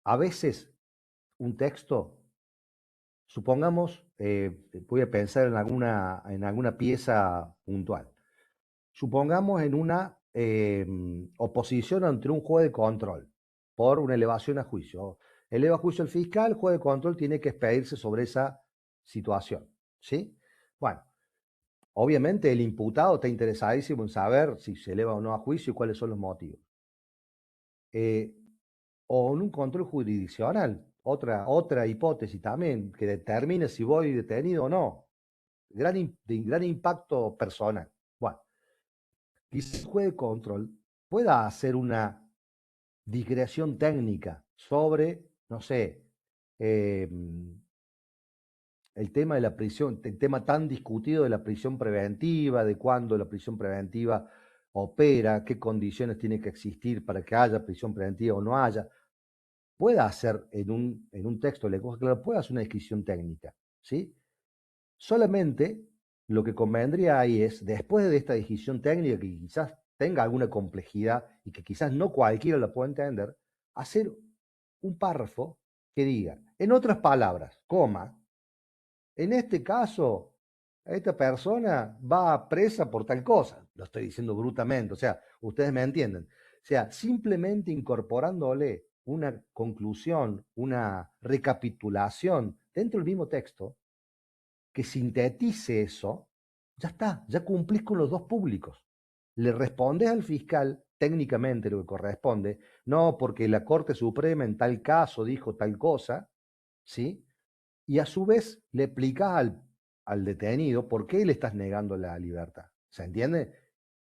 a veces un texto, supongamos, voy a pensar en alguna pieza puntual. Supongamos en una oposición ante un juez de control por una elevación a juicio. Eleva a juicio el fiscal, el juez de control tiene que expedirse sobre esa situación. ¿Sí? Bueno, obviamente el imputado está interesadísimo en saber si se eleva o no a juicio y cuáles son los motivos. O en un control jurisdiccional, otra hipótesis también, que determine si voy detenido o no. De gran impacto personal. Bueno, quizás el juez de control pueda hacer una digresión técnica sobre, no sé, el tema de la prisión, el tema tan discutido de la prisión preventiva, de cuándo la prisión preventiva opera, qué condiciones tiene que existir para que haya prisión preventiva o no haya, pueda hacer en un texto de lenguaje claro, pueda hacer una descripción técnica, ¿sí? Solamente lo que convendría ahí es, después de esta decisión técnica que quizás tenga alguna complejidad y que quizás no cualquiera la pueda entender, hacer un párrafo que diga, en otras palabras, coma, en este caso, esta persona va presa por tal cosa. Lo estoy diciendo brutamente, o sea, ustedes me entienden. O sea, simplemente incorporándole una conclusión, una recapitulación dentro del mismo texto, que sintetice eso, ya está, ya cumplís con los dos públicos. Le respondes al fiscal técnicamente lo que corresponde, no porque la Corte Suprema en tal caso dijo tal cosa, ¿sí? Y a su vez le explicás al detenido por qué le estás negando la libertad. ¿Se entiende?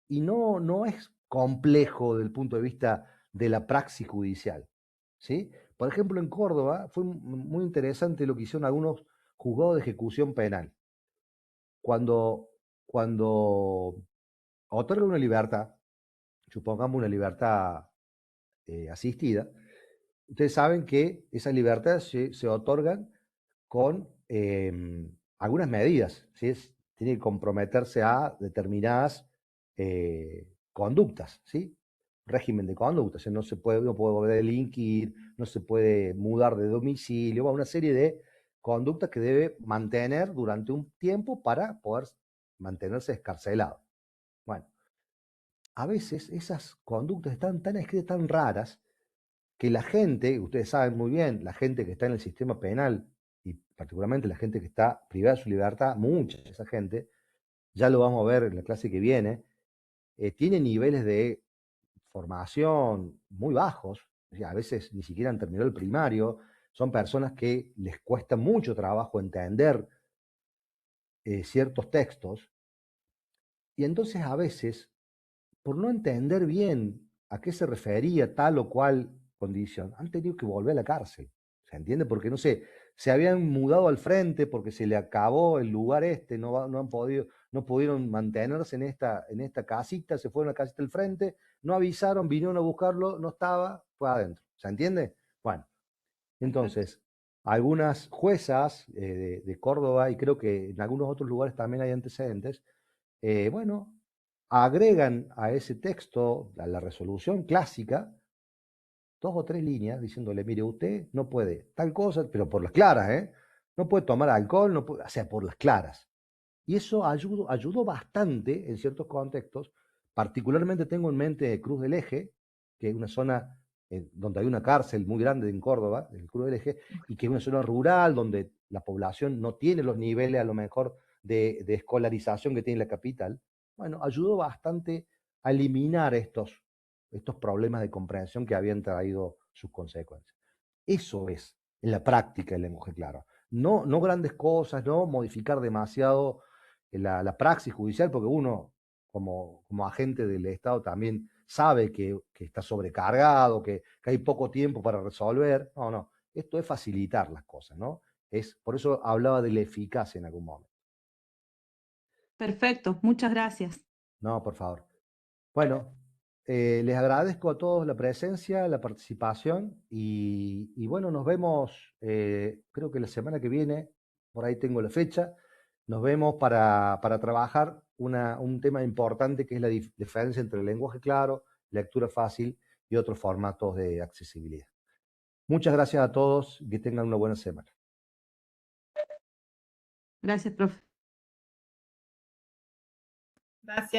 Y no es complejo desde el punto de vista de la praxis judicial. ¿Sí? Por ejemplo, en Córdoba fue muy interesante lo que hicieron algunos juzgados de ejecución penal. Cuando, cuando otorgan una libertad, supongamos una libertad asistida, ustedes saben que esas libertades se otorgan con algunas medidas, ¿sí? Tiene que comprometerse a determinadas conductas, ¿sí? Régimen de conductas, no puede delinquir, no se puede mudar de domicilio, una serie de conductas que debe mantener durante un tiempo para poder mantenerse escarcelado. Bueno, a veces esas conductas están tan escritas, tan raras, que la gente, ustedes saben muy bien, la gente que está en el sistema penal y particularmente la gente que está privada de su libertad, mucha de esa gente, ya lo vamos a ver en la clase que viene, tiene niveles de formación muy bajos, o sea, a veces ni siquiera han terminado el primario, son personas que les cuesta mucho trabajo entender ciertos textos y entonces a veces, por no entender bien a qué se refería tal o cual condición, han tenido que volver a la cárcel. ¿Se entiende? Porque no sé, se habían mudado al frente porque se le acabó el lugar no pudieron mantenerse en esta casita, se fueron a la casita del frente, no avisaron, vinieron a buscarlo, no estaba, fue adentro. ¿Se entiende? Bueno, entonces, algunas juezas de Córdoba, y creo que en algunos otros lugares también hay antecedentes, bueno, agregan a ese texto, a la resolución clásica, 2 o 3 líneas diciéndole, mire, usted no puede tal cosa, pero por las claras, ¿eh? No puede tomar alcohol, no puede, o sea, por las claras. Y eso ayudó bastante en ciertos contextos. Particularmente tengo en mente Cruz del Eje, que es una zona donde hay una cárcel muy grande en Córdoba, el Cruz del Eje, y que es una zona rural donde la población no tiene los niveles a lo mejor de escolarización que tiene la capital. Bueno, ayudó bastante a eliminar estos problemas de comprensión que habían traído sus consecuencias. Eso es, en la práctica, el lenguaje claro. No grandes cosas, no modificar demasiado la praxis judicial, porque uno, como agente del Estado, también sabe que está sobrecargado, que hay poco tiempo para resolver. No, esto es facilitar las cosas, ¿no? Por eso hablaba de la eficacia en algún momento. Perfecto, muchas gracias. No, por favor. Bueno, les agradezco a todos la presencia, la participación y bueno, nos vemos, creo que la semana que viene, por ahí tengo la fecha, nos vemos para trabajar un tema importante que es la diferencia entre el lenguaje claro, lectura fácil y otros formatos de accesibilidad. Muchas gracias a todos, que tengan una buena semana. Gracias, profe. Gracias.